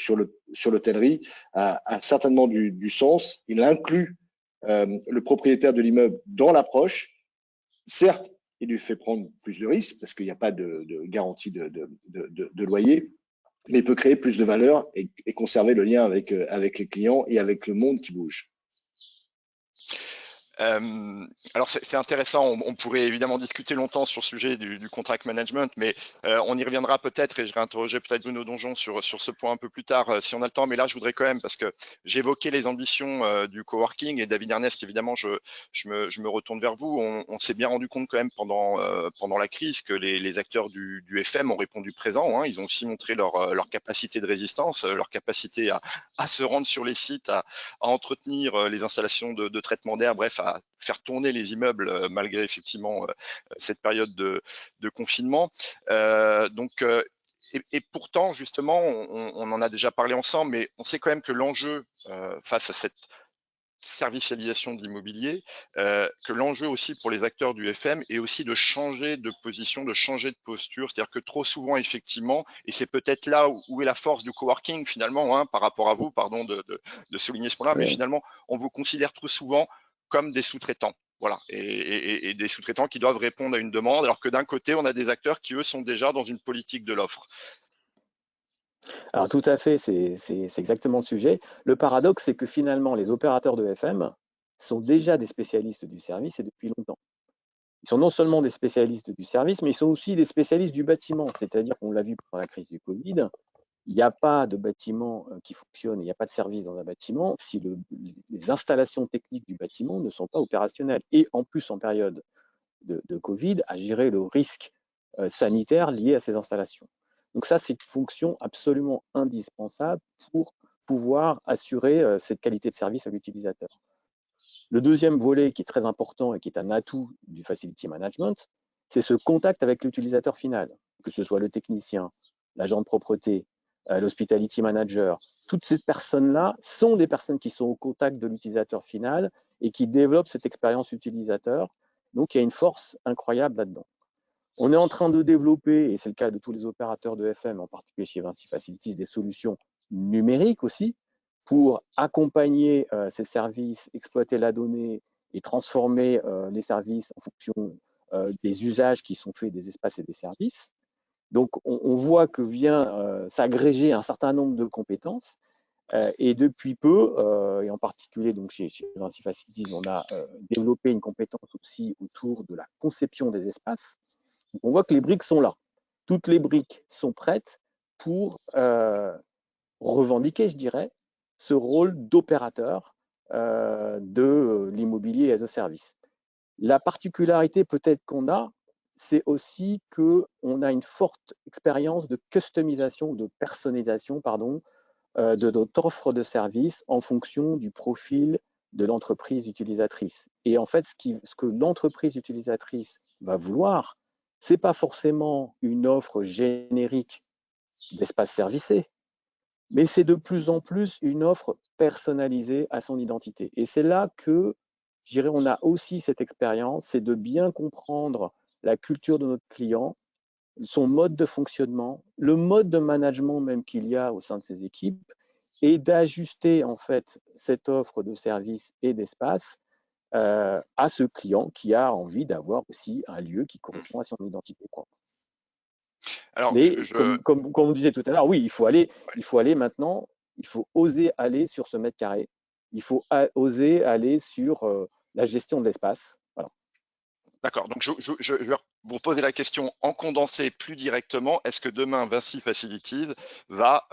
Speaker 4: l'hôtellerie, a certainement du sens. Il inclut le propriétaire de l'immeuble dans l'approche. Certes, il lui fait prendre plus de risques parce qu'il n'y a pas de garantie de loyer, mais il peut créer plus de valeur et conserver le lien avec les clients et avec le monde qui bouge.
Speaker 1: Alors c'est intéressant, on pourrait évidemment discuter longtemps sur le sujet du contract management, mais on y reviendra peut-être et je réinterrogerai peut-être Bruno Donjon sur ce point un peu plus tard si on a le temps, mais là je voudrais quand même, parce que j'évoquais les ambitions du coworking et David Ernest, évidemment je me retourne vers vous, on s'est bien rendu compte quand même pendant la crise que les acteurs du FM ont répondu présent, hein, ils ont aussi montré leur capacité de résistance, leur capacité à se rendre sur les sites, à entretenir les installations de traitement d'air, bref, à faire tourner les immeubles malgré effectivement cette période de confinement. Et pourtant, justement, on en a déjà parlé ensemble, mais on sait quand même que l'enjeu face à cette servicialisation de l'immobilier, que l'enjeu aussi pour les acteurs du FM est aussi de changer de position, de changer de posture. C'est-à-dire que trop souvent, effectivement, et c'est peut-être là où est la force du coworking finalement, hein, par rapport à vous, pardon de souligner ce point-là, mais finalement, on vous considère trop souvent comme des sous-traitants. Voilà, et des sous-traitants qui doivent répondre à une demande, alors que d'un côté, on a des acteurs qui, eux, sont déjà dans une politique de l'offre.
Speaker 3: Alors tout à fait, c'est exactement le sujet. Le paradoxe, c'est que finalement, les opérateurs de FM sont déjà des spécialistes du service et depuis longtemps. Ils sont non seulement des spécialistes du service, mais ils sont aussi des spécialistes du bâtiment. C'est-à-dire qu'on l'a vu pendant la crise du Covid, il n'y a pas de bâtiment qui fonctionne, il n'y a pas de service dans un bâtiment si les installations techniques du bâtiment ne sont pas opérationnelles. Et en plus, en période de Covid, à gérer le risque sanitaire lié à ces installations. Donc ça, c'est une fonction absolument indispensable pour pouvoir assurer cette qualité de service à l'utilisateur. Le deuxième volet qui est très important et qui est un atout du facility management, c'est ce contact avec l'utilisateur final, que ce soit le technicien, l'agent de propreté, l'hospitality manager. Toutes ces personnes-là sont des personnes qui sont au contact de l'utilisateur final et qui développent cette expérience utilisateur. Donc, il y a une force incroyable là-dedans. On est en train de développer, et c'est le cas de tous les opérateurs de FM, en particulier chez Vinci Facilities, des solutions numériques aussi pour accompagner ces services, exploiter la donnée et transformer les services en fonction des usages qui sont faits des espaces et des services. Donc, on voit que vient s'agréger un certain nombre de compétences et depuis peu, et en particulier donc chez Vinci Facilities, on a développé une compétence aussi autour de la conception des espaces. On voit que les briques sont là. Toutes les briques sont prêtes pour revendiquer, je dirais, ce rôle d'opérateur de l'immobilier as a service. La particularité peut-être qu'on a, c'est aussi qu'on a une forte expérience de customisation, de personnalisation, pardon, de notre offre de service en fonction du profil de l'entreprise utilisatrice. Et en fait, ce que l'entreprise utilisatrice va vouloir, ce n'est pas forcément une offre générique d'espace servicé, mais c'est de plus en plus une offre personnalisée à son identité. Et c'est là que, je dirais, on a aussi cette expérience, c'est de bien comprendre la culture de notre client, son mode de fonctionnement, le mode de management même qu'il y a au sein de ses équipes, et d'ajuster en fait cette offre de service et d'espace à ce client qui a envie d'avoir aussi un lieu qui correspond à son identité propre.
Speaker 1: Alors,
Speaker 3: Mais comme on disait tout à l'heure, oui, il faut aller maintenant, il faut oser aller sur ce mètre carré. Il faut oser aller sur la gestion de l'espace. Voilà.
Speaker 1: D'accord, donc je vais vous poser la question en condensé plus directement. Est-ce que demain, Vinci Facilities va,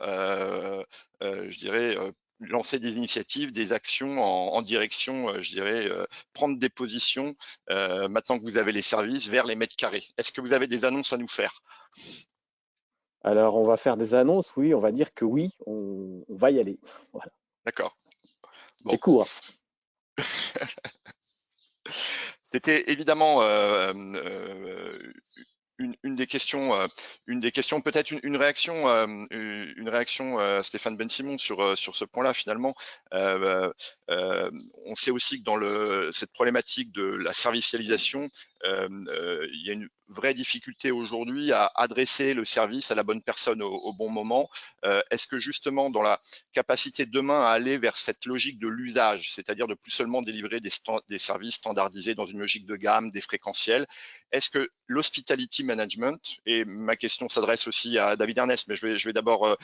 Speaker 1: je dirais, lancer des initiatives, des actions en direction, je dirais, prendre des positions, maintenant que vous avez les services, vers les mètres carrés? Est-ce que vous avez des annonces à nous faire?
Speaker 3: Alors, on va faire des annonces, oui, on va dire que oui, on va y aller. Voilà.
Speaker 1: D'accord. Bon.
Speaker 3: C'est court.
Speaker 1: C'était évidemment une des questions, peut-être une réaction, Stéphane Ben-Simon sur ce point-là finalement. On sait aussi que dans cette problématique de la servicialisation, il y a une vraie difficulté aujourd'hui à adresser le service à la bonne personne au bon moment. Est-ce que justement dans la capacité demain à aller vers cette logique de l'usage, c'est-à-dire de plus seulement délivrer des services standardisés dans une logique de gamme, des fréquentiels, est-ce que l'hospitality management, et ma question s'adresse aussi à David Ernest, mais je vais d'abord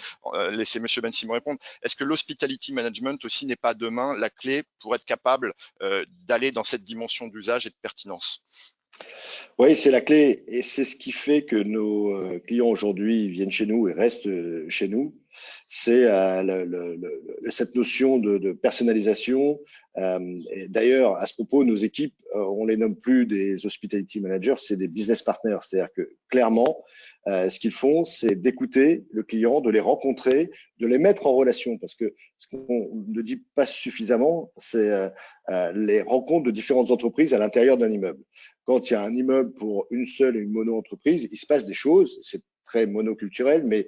Speaker 1: laisser Monsieur Ben-Simon répondre, est-ce que l'hospitality management aussi n'est pas demain la clé pour être capable d'aller dans cette dimension d'usage et de pertinence?
Speaker 4: Oui, c'est la clé et c'est ce qui fait que nos clients aujourd'hui viennent chez nous et restent chez nous. C'est cette notion de personnalisation. Et d'ailleurs, à ce propos, nos équipes, on les nomme plus des hospitality managers, c'est des business partners. C'est-à-dire que clairement, ce qu'ils font, c'est d'écouter le client, de les rencontrer, de les mettre en relation. Parce que ce qu'on ne dit pas suffisamment, c'est les rencontres de différentes entreprises à l'intérieur d'un immeuble. Quand il y a un immeuble pour une seule et une mono-entreprise, il se passe des choses. C'est très monoculturel, mais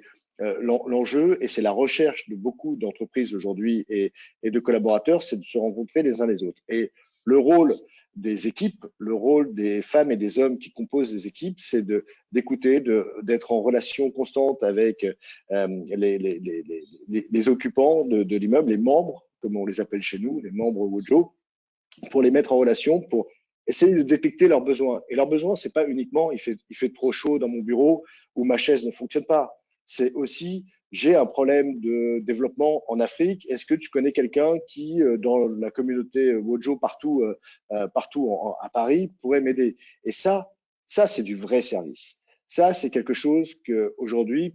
Speaker 4: l'enjeu, et c'est la recherche de beaucoup d'entreprises aujourd'hui et de collaborateurs, c'est de se rencontrer les uns les autres. Et le rôle des équipes, le rôle des femmes et des hommes qui composent les équipes, c'est d'écouter, d'être en relation constante avec les occupants de l'immeuble, les membres, comme on les appelle chez nous, les membres Wojo, pour les mettre en relation, pour essayer de détecter leurs besoins. Et leurs besoins, c'est pas uniquement il fait trop chaud dans mon bureau ou ma chaise ne fonctionne pas. C'est aussi j'ai un problème de développement en Afrique. Est-ce que tu connais quelqu'un qui, dans la communauté Wojo partout à Paris, pourrait m'aider? Et ça c'est du vrai service. Ça, c'est quelque chose que aujourd'hui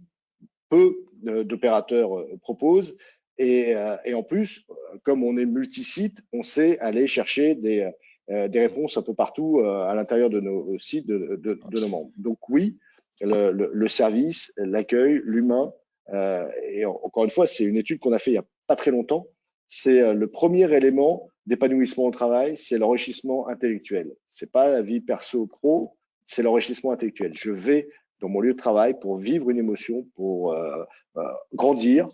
Speaker 4: peu d'opérateurs proposent. Et en plus, comme on est multi-sites, on sait aller chercher des réponses un peu partout à l'intérieur de nos sites, de nos membres. Donc oui, le service, l'accueil, l'humain, et encore une fois, c'est une étude qu'on a fait il n'y a pas très longtemps, c'est le premier élément d'épanouissement au travail, c'est l'enrichissement intellectuel. C'est pas la vie perso-pro, c'est l'enrichissement intellectuel. Je vais dans mon lieu de travail pour vivre une émotion, pour grandir.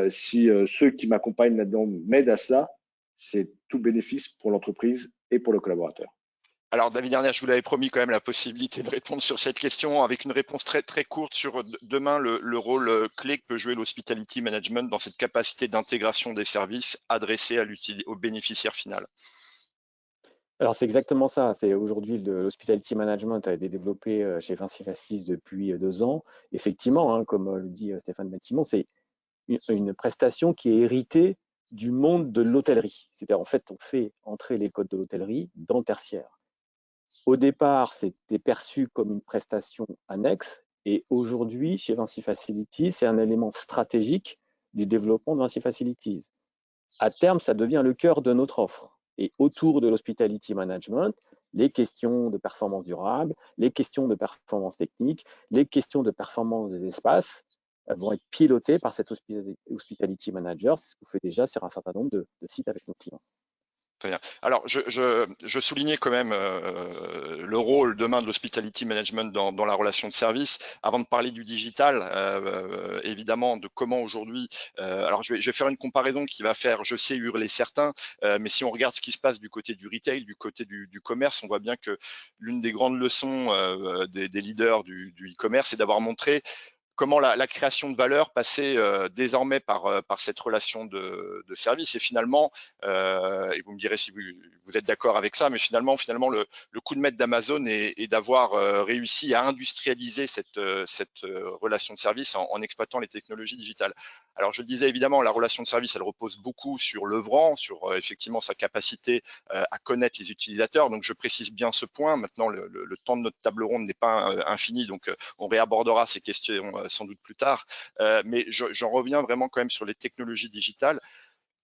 Speaker 4: Si ceux qui m'accompagnent là-dedans m'aident à cela, c'est tout bénéfice pour l'entreprise et pour le collaborateur.
Speaker 1: Alors, David Ernest, je vous l'avais promis quand même la possibilité de répondre sur cette question avec une réponse très, très courte sur demain le rôle clé que peut jouer l'hospitality management dans cette capacité d'intégration des services adressés au bénéficiaire final.
Speaker 3: Alors, c'est exactement ça. C'est aujourd'hui l'hospitality management a été développé chez Vinci Facilities depuis 2 ans. Effectivement, hein, comme le dit Stéphane Ben-Simon, c'est une prestation qui est héritée du monde de l'hôtellerie. C'est-à-dire, en fait, on fait entrer les codes de l'hôtellerie dans le tertiaire. Au départ, c'était perçu comme une prestation annexe et aujourd'hui, chez Vinci Facilities, c'est un élément stratégique du développement de Vinci Facilities. À terme, ça devient le cœur de notre offre. Et autour de l'hospitality management, les questions de performance durable, les questions de performance technique, les questions de performance des espaces vont être pilotées par cet Hospitality Manager, c'est ce qu'on fait déjà sur un certain nombre de sites avec nos clients.
Speaker 1: Très bien. Alors, je soulignais quand même le rôle demain de l'hospitality management dans la relation de service. Avant de parler du digital, évidemment, de comment aujourd'hui. Alors, je vais faire une comparaison qui va faire, je sais, hurler certains, mais si on regarde ce qui se passe du côté du retail, du côté du commerce, on voit bien que l'une des grandes leçons des leaders du e-commerce, c'est d'avoir montré comment la création de valeur passait désormais par cette relation de service. Et finalement, et vous me direz si vous êtes d'accord avec ça, mais finalement le coup de maître d'Amazon est d'avoir réussi à industrialiser cette relation de service en exploitant les technologies digitales. Alors je le disais, évidemment, la relation de service, elle repose beaucoup sur l'œuvrant, sur effectivement sa capacité à connaître les utilisateurs. Donc je précise bien ce point. Maintenant, le temps de notre table ronde n'est pas infini, donc on réabordera ces questions sans doute plus tard. Mais j'en reviens vraiment quand même sur les technologies digitales.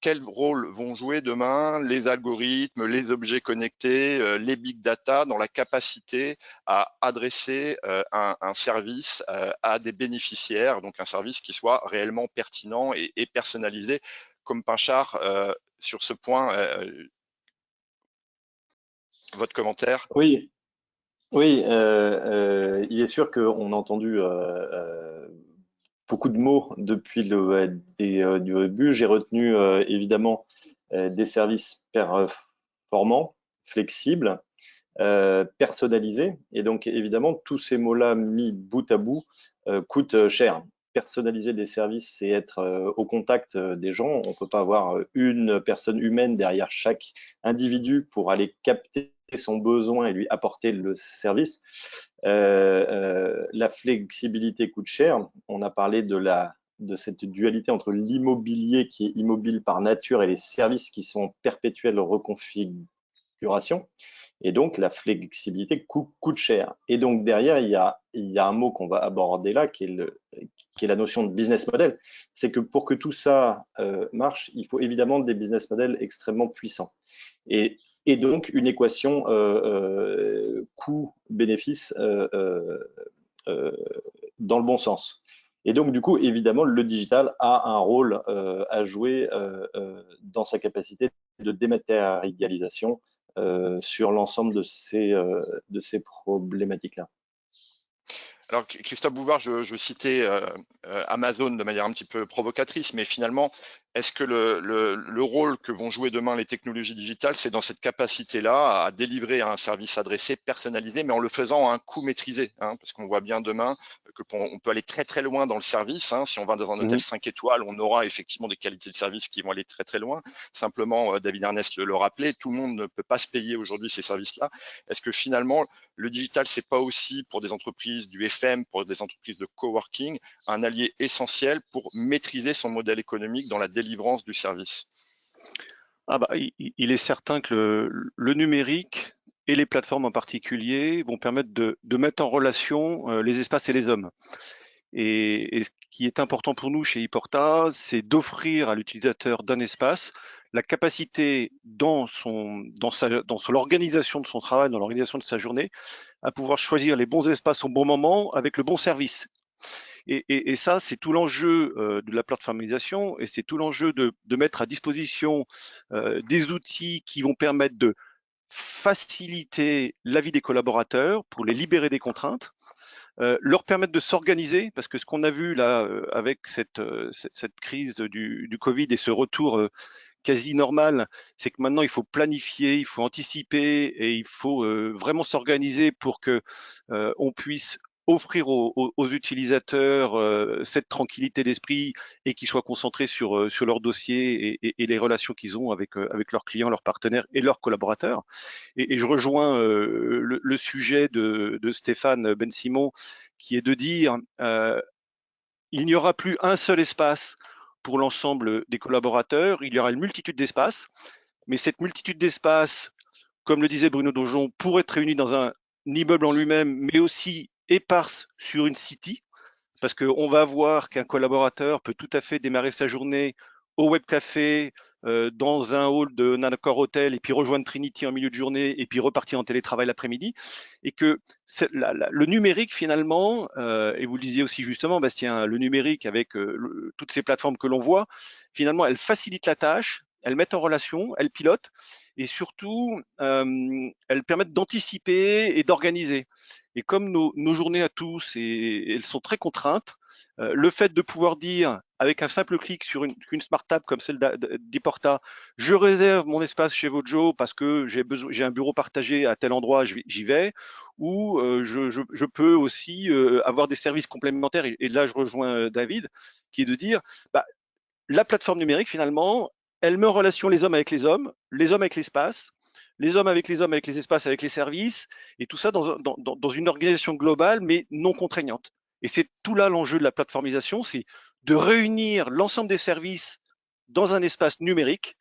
Speaker 1: Quel rôle vont jouer demain les algorithmes, les objets connectés, les big data dans la capacité à adresser un service à des bénéficiaires, donc un service qui soit réellement pertinent et personnalisé, comme Pinchard sur ce point, votre commentaire?
Speaker 5: Oui, oui, il est sûr qu'on a entendu beaucoup de mots depuis du début. J'ai retenu évidemment des services performants, flexibles, personnalisés. Et donc évidemment, tous ces mots-là mis bout à bout coûtent cher. Personnaliser des services, c'est être au contact des gens. On ne peut pas avoir une personne humaine derrière chaque individu pour aller capter son besoin et lui apporter le service. La flexibilité coûte cher. On a parlé de cette dualité entre l'immobilier qui est immobile par nature et les services qui sont en perpétuelle reconfiguration. Et donc, la flexibilité coûte cher. Et donc, derrière, il y a un mot qu'on va aborder là, qui est la notion de business model. C'est que pour que tout ça marche, il faut évidemment des business models extrêmement puissants. Et donc, une équation coût-bénéfice dans le bon sens. Et donc, du coup, évidemment, le digital a un rôle à jouer dans sa capacité de dématérialisation sur l'ensemble de ces problématiques-là.
Speaker 1: Alors, Christophe Bouvard, je citais Amazon de manière un petit peu provocatrice, mais finalement, est-ce que le rôle que vont jouer demain les technologies digitales, c'est dans cette capacité-là à délivrer un service adressé, personnalisé, mais en le faisant à un coût maîtrisé, hein, parce qu'on voit bien demain qu'on peut aller très très loin dans le service. Hein. Si on va dans un hôtel 5 étoiles, on aura effectivement des qualités de service qui vont aller très très loin. Simplement, David Ernest le rappelait, tout le monde ne peut pas se payer aujourd'hui ces services-là. Est-ce que finalement, le digital, c'est pas aussi pour des entreprises du FM, pour des entreprises de coworking, un allié essentiel pour maîtriser son modèle économique dans la délivrance du service?
Speaker 6: Il est certain que le numérique et les plateformes en particulier vont permettre de mettre en relation les espaces et les hommes. Et ce qui est important pour nous chez e-Porta, c'est d'offrir à l'utilisateur d'un espace la capacité dans l'organisation de son travail, dans l'organisation de sa journée, à pouvoir choisir les bons espaces au bon moment avec le bon service. Et ça, c'est tout l'enjeu de la plateformisation et c'est tout l'enjeu de mettre à disposition des outils qui vont permettre de faciliter la vie des collaborateurs pour les libérer des contraintes, leur permettre de s'organiser, parce que ce qu'on a vu là avec cette crise du Covid et ce retour quasi normal, c'est que maintenant il faut planifier, il faut anticiper et il faut vraiment s'organiser pour que on puisse offrir aux utilisateurs cette tranquillité d'esprit et qu'ils soient concentrés sur leur dossier et les relations qu'ils ont avec leurs clients, leurs partenaires et leurs collaborateurs. Et je rejoins le sujet de Stéphane Ben-Simon, qui est de dire il n'y aura plus un seul espace pour l'ensemble des collaborateurs, il y aura une multitude d'espaces, mais cette multitude d'espaces, comme le disait Bruno Donjon, pourrait être réunie dans un immeuble en lui-même, mais aussi éparse sur une city, parce qu'on va voir qu'un collaborateur peut tout à fait démarrer sa journée au web café, dans un hall d'un Accor Hotel et puis rejoindre Trinity en milieu de journée et puis repartir en télétravail l'après-midi. Et que le numérique finalement, et vous le disiez aussi justement Bastien, le numérique avec toutes ces plateformes que l'on voit, finalement elles facilitent la tâche, elles mettent en relation, elles pilotent et surtout elles permettent d'anticiper et d'organiser. Et comme nos journées à tous, elles sont très contraintes, le fait de pouvoir dire, avec un simple clic sur une smart table comme celle d'Iporta, je réserve mon espace chez Vojo parce que j'ai un bureau partagé à tel endroit, j'y vais, ou je peux aussi avoir des services complémentaires, et là je rejoins David, qui est de dire, bah, la plateforme numérique finalement, elle met en relation les hommes avec l'espace, les hommes avec les espaces, avec les services, et tout ça dans une organisation globale, mais non contraignante. Et c'est tout là l'enjeu de la plateformisation, c'est de réunir l'ensemble des services dans un espace numérique,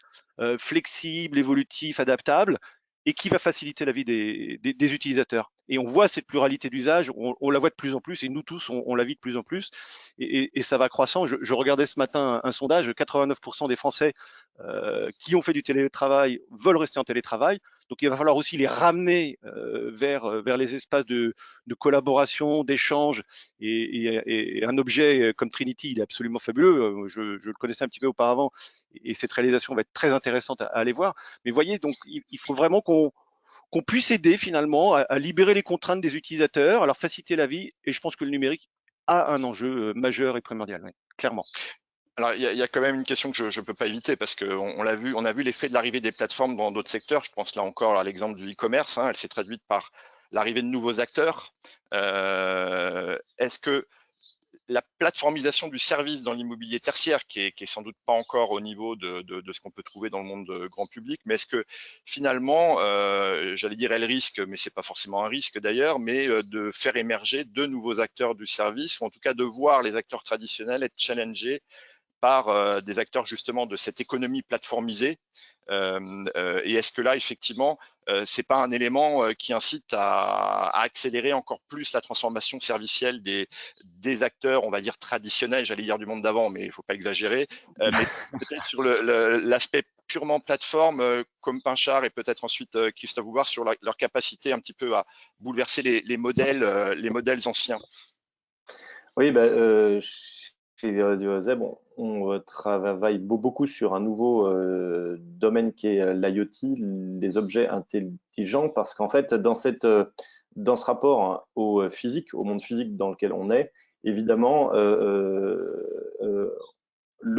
Speaker 6: flexible, évolutif, adaptable, et qui va faciliter la vie des utilisateurs. Et on voit cette pluralité d'usages, on la voit de plus en plus, et nous tous, on la vit de plus en plus, et ça va croissant. Je regardais ce matin un sondage, 89% des Français qui ont fait du télétravail veulent rester en télétravail. Donc il va falloir aussi les ramener vers les espaces de collaboration, d'échange. Et un objet comme Trinity, il est absolument fabuleux. Je le connaissais un petit peu auparavant, et cette réalisation va être très intéressante à aller voir. Mais voyez, donc il faut vraiment qu'on puisse aider finalement à libérer les contraintes des utilisateurs, à leur faciliter la vie. Et je pense que le numérique a un enjeu majeur et primordial, oui, clairement.
Speaker 1: Alors, il y a quand même une question que je ne peux pas éviter parce qu'on l'a vu, on a vu l'effet de l'arrivée des plateformes dans d'autres secteurs. Je pense là encore à l'exemple du e-commerce. Elle s'est traduite par l'arrivée de nouveaux acteurs. Est-ce que la plateformisation du service dans l'immobilier tertiaire, qui est sans doute pas encore au niveau de ce qu'on peut trouver dans le monde grand public, mais est-ce que finalement, j'allais dire elle risque, mais c'est pas forcément un risque d'ailleurs, mais de faire émerger de nouveaux acteurs du service, ou en tout cas de voir les acteurs traditionnels être challengés par des acteurs justement de cette économie plateformisée. Et est-ce que là, effectivement, c'est pas un élément qui incite à accélérer encore plus la transformation servicielle des acteurs, on va dire traditionnels, j'allais dire du monde d'avant, mais il faut pas exagérer, mais peut-être sur l'aspect purement plateforme, comme Pinchard et peut-être ensuite Christophe Houvard, sur leur capacité un petit peu à bouleverser les modèles anciens.
Speaker 5: Oui, chez Zeb, on travaille beaucoup sur un nouveau domaine qui est l'IoT, les objets intelligents, parce qu'en fait, dans ce rapport au physique, au monde physique dans lequel on est, évidemment, le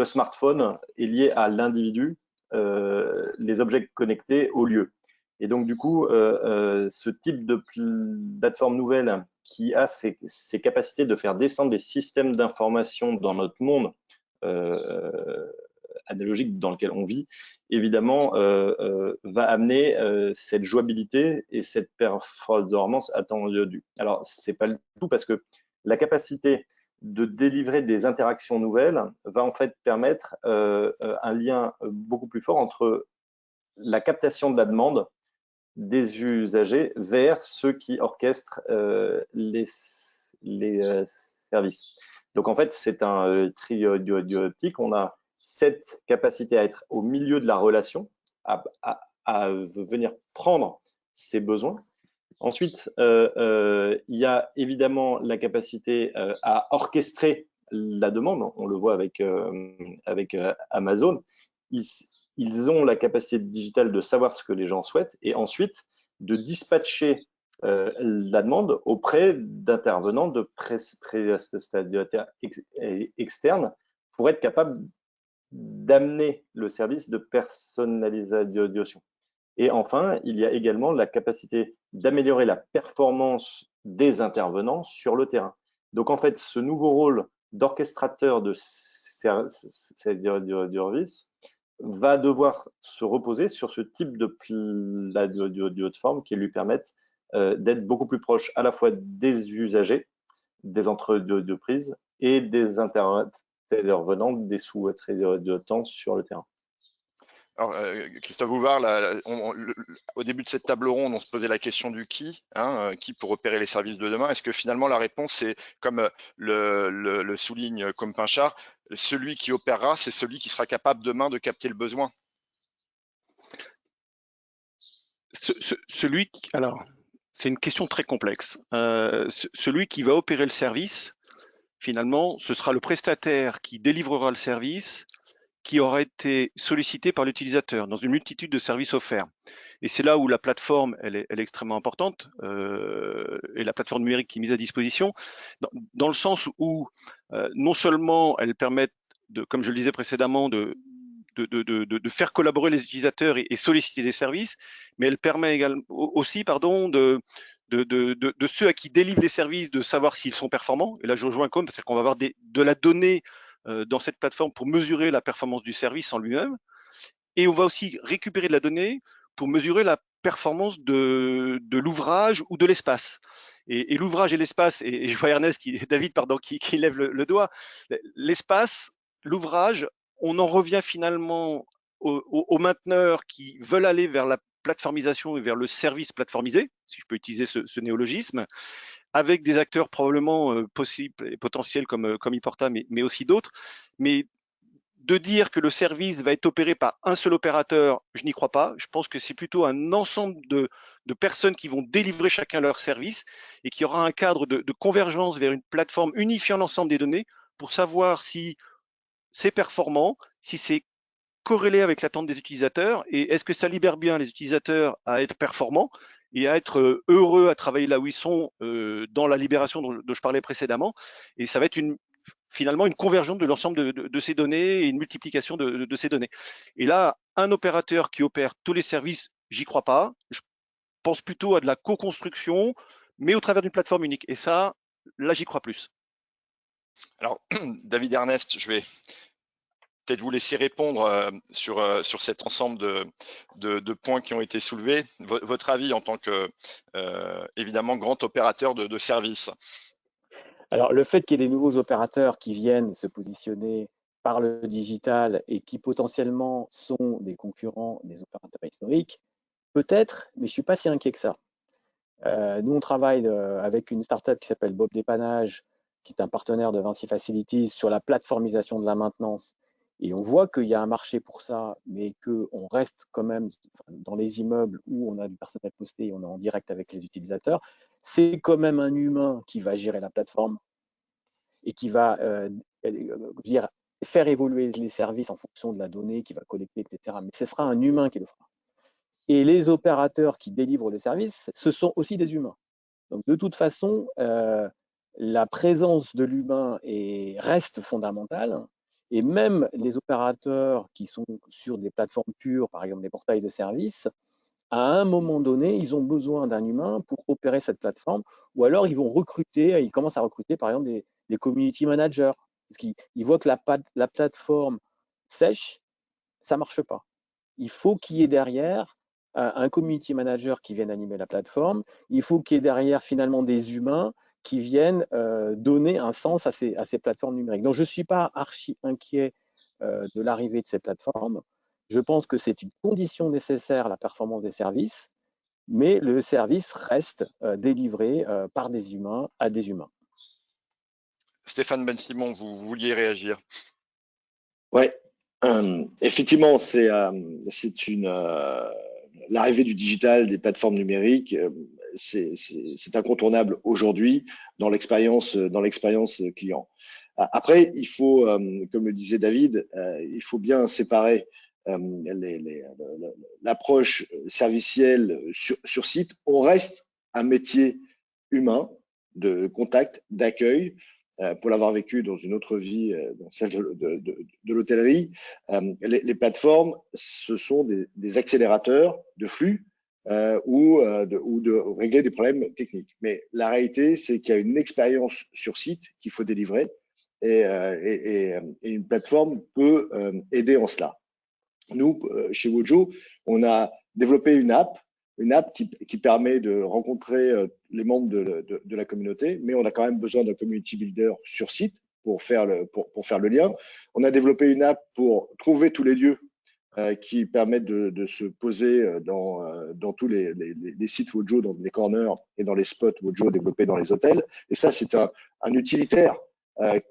Speaker 5: smartphone est lié à l'individu, les objets connectés au lieu. Et donc, du coup, ce type de plateforme nouvelle qui a ces capacités de faire descendre des systèmes d'information dans notre monde analogique dans lequel on vit, évidemment, va amener cette jouabilité et cette performance attendue. Alors, c'est pas le tout parce que la capacité de délivrer des interactions nouvelles va en fait permettre un lien beaucoup plus fort entre la captation de la demande des usagers vers ceux qui orchestrent les services. Donc en fait, c'est un trioptique. On a cette capacité à être au milieu de la relation, à venir prendre ses besoins. Ensuite, il y a évidemment la capacité à orchestrer la demande. On le voit avec Amazon. Ils ont la capacité digitale de savoir ce que les gens souhaitent et ensuite de dispatcher la demande auprès d'intervenants de prestataires externes pour être capable d'amener le service de personnalisation. Et enfin, il y a également la capacité d'améliorer la performance des intervenants sur le terrain. Donc en fait, ce nouveau rôle d'orchestrateur de service va devoir se reposer sur ce type de plateforme qui lui permettent d'être beaucoup plus proche à la fois des usagers, des entreprises et des intervenants, des sous-traitants sur le terrain.
Speaker 1: Alors, Christophe Houvard, au début de cette table ronde, on se posait la question du qui, qui pour opérer les services de demain. Est-ce que finalement la réponse, c'est comme le souligne comme Pinchard, celui qui opérera, c'est celui qui sera capable demain de capter le besoin.
Speaker 6: Alors, c'est une question très complexe. Celui qui va opérer le service, finalement, ce sera le prestataire qui délivrera le service qui aura été sollicité par l'utilisateur dans une multitude de services offerts. Et c'est là où la plateforme, elle est extrêmement importante, et la plateforme numérique qui est mise à disposition, dans le sens où non seulement elle permet, comme je le disais précédemment, de faire collaborer les utilisateurs et solliciter des services, mais elle permet également aussi, de ceux à qui délivrent les services de savoir s'ils sont performants. Et là, je rejoins comme, parce qu'on va avoir de la donnée dans cette plateforme pour mesurer la performance du service en lui-même. Et on va aussi récupérer de la donnée pour mesurer la performance de l'ouvrage ou de l'espace. Et l'ouvrage et l'espace, et je vois David, qui lève le doigt, l'espace, l'ouvrage, on en revient finalement aux mainteneurs qui veulent aller vers la plateformisation et vers le service plateformisé, si je peux utiliser ce néologisme, avec des acteurs probablement possibles et potentiels comme Iporta, mais aussi d'autres. Mais de dire que le service va être opéré par un seul opérateur, je n'y crois pas. Je pense que c'est plutôt un ensemble de personnes qui vont délivrer chacun leur service et qu'il y aura un cadre de convergence vers une plateforme unifiant l'ensemble des données pour savoir si c'est performant, si c'est corrélé avec l'attente des utilisateurs et est-ce que ça libère bien les utilisateurs à être performants et à être heureux à travailler là où ils sont dans la libération dont je parlais précédemment. Et ça va être finalement une convergence de l'ensemble de ces données et une multiplication de ces données. Et là, un opérateur qui opère tous les services, j'y crois pas. Je pense plutôt à de la co-construction, mais au travers d'une plateforme unique. Et ça, là, j'y crois plus.
Speaker 1: Alors, David Ernest, je vais peut-être vous laisser répondre sur cet ensemble de points qui ont été soulevés. Votre avis en tant que, évidemment, grand opérateur de services.
Speaker 3: Alors, le fait qu'il y ait des nouveaux opérateurs qui viennent se positionner par le digital et qui potentiellement sont des concurrents des opérateurs historiques, peut-être, mais je ne suis pas si inquiet que ça. Nous, on travaille avec une startup qui s'appelle Bob Dépannage, qui est un partenaire de Vinci Facilities sur la plateformisation de la maintenance. Et on voit qu'il y a un marché pour ça, mais qu'on reste quand même dans les immeubles où on a du personnel posté et on est en direct avec les utilisateurs. C'est quand même un humain qui va gérer la plateforme et qui va faire évoluer les services en fonction de la donnée qu'il va collecter, etc. Mais ce sera un humain qui le fera. Et les opérateurs qui délivrent le service, ce sont aussi des humains. Donc, de toute façon, la présence de l'humain reste fondamentale. Et même les opérateurs qui sont sur des plateformes pures, par exemple des portails de services, à un moment donné, ils ont besoin d'un humain pour opérer cette plateforme. Ou alors, ils commencent à recruter, par exemple, des community managers. Parce qu'ils voient que la plateforme sèche, ça ne marche pas. Il faut qu'il y ait derrière un community manager qui vienne animer la plateforme. Il faut qu'il y ait derrière finalement des humains qui viennent donner un sens à ces plateformes numériques. Donc, je ne suis pas archi inquiet de l'arrivée de ces plateformes. Je pense que c'est une condition nécessaire à la performance des services, mais le service reste délivré par des humains à des humains.
Speaker 1: Stéphane Ben-Simon, vous vouliez réagir?
Speaker 4: Oui, effectivement, c'est l'arrivée du digital, des plateformes numériques, c'est incontournable aujourd'hui dans l'expérience client. Après, il faut, comme le disait David, il faut bien séparer l'approche servicielle sur site. On reste un métier humain de contact, d'accueil. Pour l'avoir vécu dans une autre vie, dans celle de l'hôtellerie, les plateformes, ce sont des accélérateurs de flux ou de régler des problèmes techniques. Mais la réalité, c'est qu'il y a une expérience sur site qu'il faut délivrer et une plateforme peut aider en cela. Nous, chez Wojo, on a développé une app qui permet de rencontrer les membres de la communauté, mais on a quand même besoin d'un community builder sur site pour faire le lien. On a développé une app pour trouver tous les lieux qui permettent de se poser dans tous les sites Wojo, dans les corners et dans les spots Wojo développés dans les hôtels. Et ça, c'est un utilitaire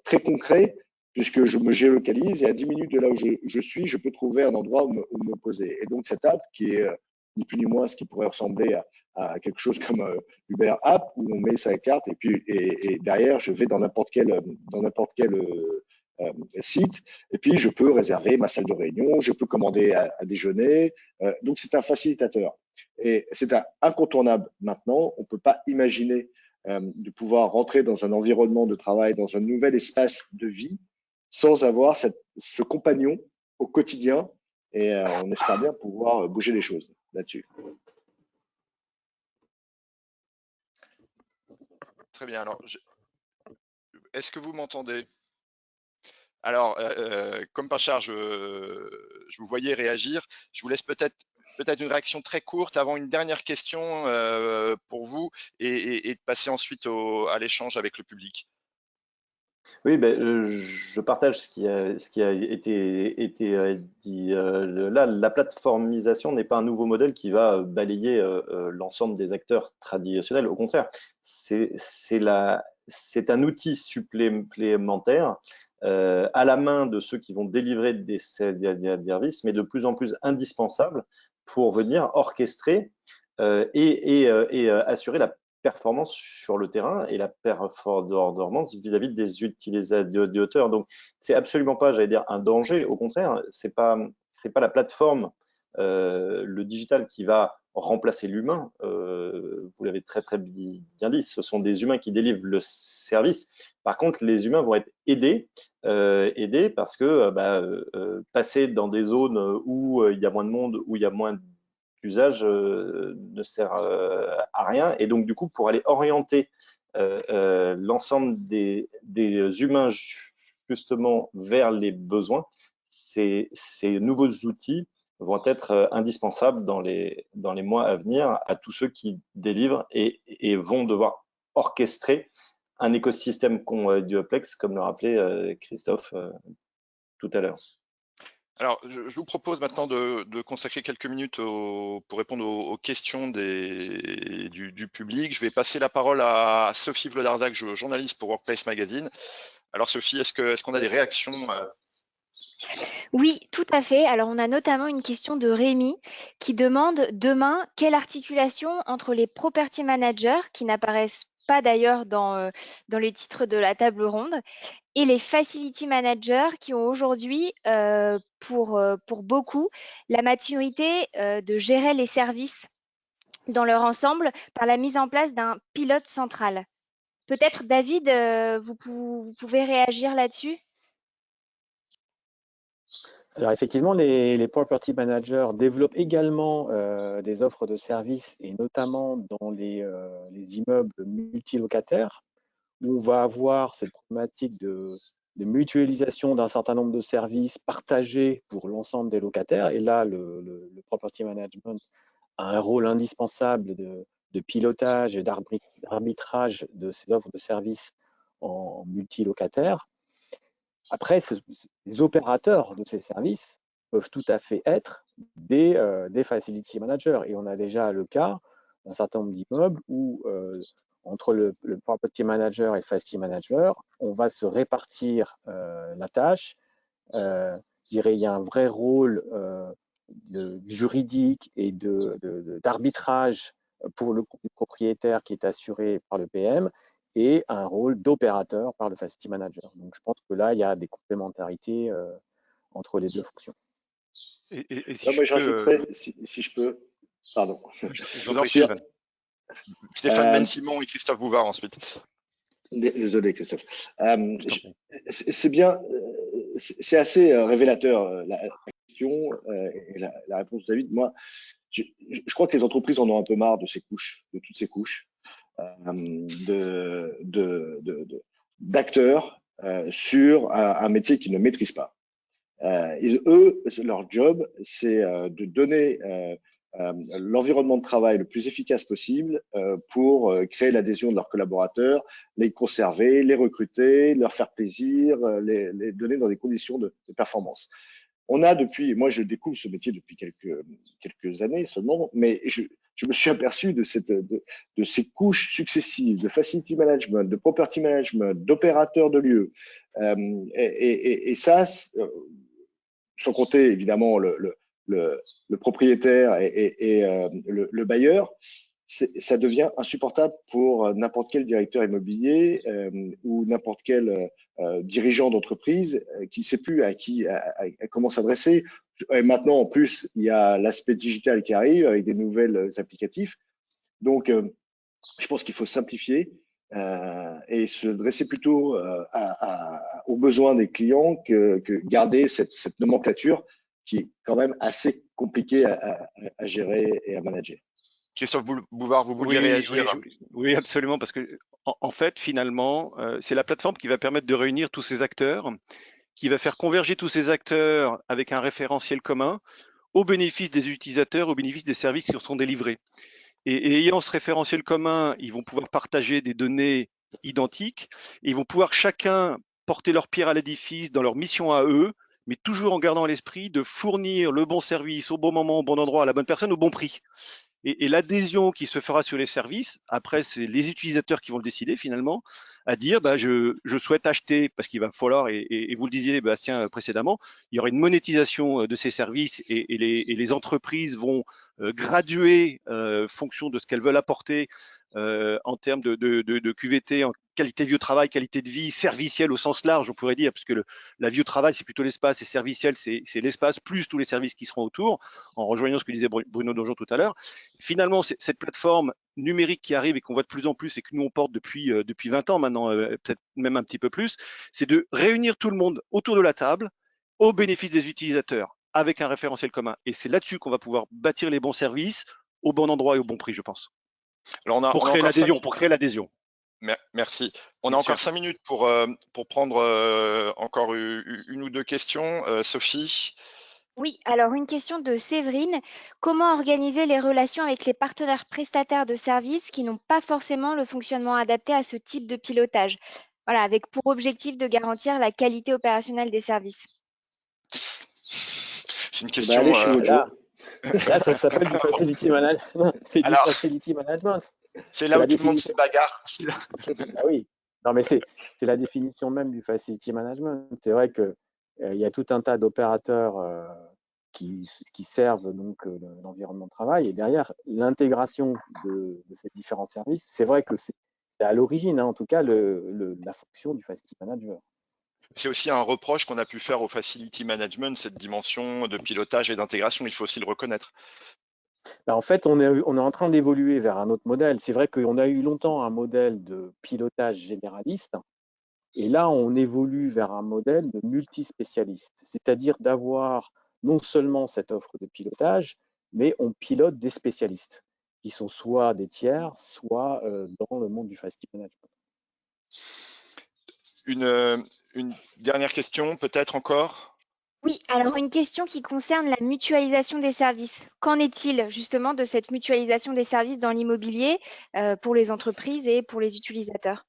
Speaker 4: très concret, puisque je me géolocalise et à 10 minutes de là où je suis, je peux trouver un endroit où me poser. Et donc, cette app qui est ni plus ni moins ce qui pourrait ressembler à quelque chose comme Uber App, où on met sa carte et derrière, je vais dans n'importe quel site, et puis je peux réserver ma salle de réunion, je peux commander à déjeuner. Donc, c'est un facilitateur. Et c'est incontournable maintenant. On ne peut pas imaginer de pouvoir rentrer dans un environnement de travail, dans un nouvel espace de vie, sans avoir ce compagnon au quotidien. Et on espère bien pouvoir bouger les choses là-dessus.
Speaker 1: Très bien. Alors, est-ce que vous m'entendez? Alors, comme par charge, je vous voyais réagir. Je vous laisse peut-être une réaction très courte avant une dernière question pour vous et de passer ensuite à l'échange avec le public.
Speaker 5: Oui, je partage ce qui a été dit. Là, la plateformisation n'est pas un nouveau modèle qui va balayer l'ensemble des acteurs traditionnels. Au contraire, c'est un outil supplémentaire à la main de ceux qui vont délivrer des services, mais de plus en plus indispensable pour venir orchestrer et assurer la performance sur le terrain et la performance vis-à-vis des utilisateurs. Donc, c'est absolument pas, j'allais dire, un danger. Au contraire, c'est pas la plateforme, le digital qui va remplacer l'humain. Vous l'avez très bien dit. Ce sont des humains qui délivrent le service. Par contre, les humains vont être aidés parce que passer dans des zones où il y a moins de monde, où il y a moins d'usage ne sert à rien. Et donc, du coup, pour aller orienter l'ensemble des humains justement vers les besoins, ces nouveaux outils vont être indispensables dans les mois à venir à tous ceux qui délivrent et vont devoir orchestrer un écosystème duoplex, comme le rappelait Christophe tout à l'heure.
Speaker 1: Alors, je vous propose maintenant de consacrer quelques minutes pour répondre aux questions du public. Je vais passer la parole à Sophie Vlodarzac, journaliste pour Workplace Magazine. Alors Sophie, est-ce qu'on a des réactions?
Speaker 7: Oui, tout à fait. Alors, on a notamment une question de Rémi qui demande demain quelle articulation entre les property managers, qui n'apparaissent pas d'ailleurs dans les titres de la table ronde, et les facility managers qui ont aujourd'hui, pour beaucoup, la maturité de gérer les services dans leur ensemble par la mise en place d'un pilote central. Peut-être, David, vous pouvez réagir là-dessus?
Speaker 3: Alors effectivement, les property managers développent également des offres de services, et notamment dans les immeubles multilocataires, où on va avoir cette problématique de mutualisation d'un certain nombre de services partagés pour l'ensemble des locataires. Et là, le property management a un rôle indispensable de pilotage et d'arbitrage de ces offres de services en multilocataires. Après, les opérateurs de ces services peuvent tout à fait être des facility managers. Et on a déjà le cas d'un certain nombre d'immeubles où, entre le property manager et le facility manager, on va se répartir la tâche. Je dirais, il y a un vrai rôle juridique et d'arbitrage pour le propriétaire qui est assuré par le PM, et un rôle d'opérateur par le facility manager. Donc, je pense que là, il y a des complémentarités entre les deux fonctions.
Speaker 4: Et si moi, je rajouterais, si je peux, pardon.
Speaker 1: Je vous en prie, Stéphane Ben-Simon et Christophe Bouvard ensuite.
Speaker 4: Désolé, Christophe. C'est bien, c'est assez révélateur la question et la réponse de David. Moi, je crois que les entreprises en ont un peu marre de toutes ces couches d'acteurs sur un métier qu'ils ne maîtrisent pas. Eux, leur job, c'est de donner l'environnement de travail le plus efficace possible pour créer l'adhésion de leurs collaborateurs, les conserver, les recruter, leur faire plaisir, les donner dans des conditions de performance. On a moi je découvre ce métier depuis quelques années seulement, mais je me suis aperçu de ces couches successives de facility management, de property management, d'opérateurs de lieux. Et ça, sans compter évidemment le propriétaire et le bailleur, ça devient insupportable pour n'importe quel directeur immobilier ou n'importe quel dirigeant d'entreprise qui ne sait plus à comment s'adresser. Et maintenant, en plus, il y a l'aspect digital qui arrive avec des nouvelles applicatifs. Donc, je pense qu'il faut simplifier et se dresser plutôt aux besoins des clients que garder cette nomenclature qui est quand même assez compliquée à gérer et à manager.
Speaker 1: Christophe Bouvard, vous vouliez réagir?
Speaker 6: Oui, absolument, parce que en fait, finalement, c'est la plateforme qui va permettre de réunir tous ces acteurs, qui va faire converger tous ces acteurs avec un référentiel commun au bénéfice des utilisateurs, au bénéfice des services qui leur sont délivrés. Et ayant ce référentiel commun, ils vont pouvoir partager des données identiques et ils vont pouvoir chacun porter leur pierre à l'édifice dans leur mission à eux, mais toujours en gardant à l'esprit de fournir le bon service au bon moment, au bon endroit, à la bonne personne, au bon prix. Et l'adhésion qui se fera sur les services, après, c'est les utilisateurs qui vont le décider finalement, à dire je souhaite acheter, parce qu'il va falloir, et vous le disiez Bastien précédemment, il y aura une monétisation de ces services et les entreprises vont graduer fonction de ce qu'elles veulent apporter en termes de QVT, en qualité de vie au travail, qualité de vie servicielle au sens large, on pourrait dire, parce que la vie au travail, c'est plutôt l'espace, et serviciel, c'est l'espace plus tous les services qui seront autour, en rejoignant ce que disait Bruno Donjon tout à l'heure. Finalement, cette plateforme numérique qui arrive et qu'on voit de plus en plus et que nous on porte depuis 20 ans maintenant, peut-être même un petit peu plus, c'est de réunir tout le monde autour de la table au bénéfice des utilisateurs avec un référentiel commun. Et c'est là-dessus qu'on va pouvoir bâtir les bons services au bon endroit et au bon prix, je pense.
Speaker 1: Alors
Speaker 6: pour créer l'adhésion.
Speaker 1: Merci. On a encore 5 minutes pour prendre encore une ou deux questions. Sophie?
Speaker 7: Oui, alors une question de Séverine. Comment organiser les relations avec les partenaires prestataires de services qui n'ont pas forcément le fonctionnement adapté à ce type de pilotage? Voilà, avec pour objectif de garantir la qualité opérationnelle des services.
Speaker 1: C'est une question.
Speaker 4: Allez chez Wojo.
Speaker 3: Là, ça s'appelle du facility management. C'est du facility management.
Speaker 1: C'est là où tout le monde se bagarre.
Speaker 3: Ah oui, non, mais c'est la définition même du facility management. C'est vrai que il y a tout un tas d'opérateurs qui servent donc l'environnement de travail, et derrière l'intégration de ces différents services, c'est vrai que c'est à l'origine, en tout cas, la fonction du facility manager.
Speaker 1: C'est aussi un reproche qu'on a pu faire au facility management, cette dimension de pilotage et d'intégration, il faut aussi le reconnaître.
Speaker 3: En fait, on est en train d'évoluer vers un autre modèle. C'est vrai qu'on a eu longtemps un modèle de pilotage généraliste, et là, on évolue vers un modèle de multispécialiste, c'est-à-dire d'avoir non seulement cette offre de pilotage, mais on pilote des spécialistes qui sont soit des tiers, soit dans le monde du facility management.
Speaker 1: Une dernière question, peut-être encore?
Speaker 7: Oui, alors une question qui concerne la mutualisation des services. Qu'en est-il justement de cette mutualisation des services dans l'immobilier pour les entreprises et pour les utilisateurs?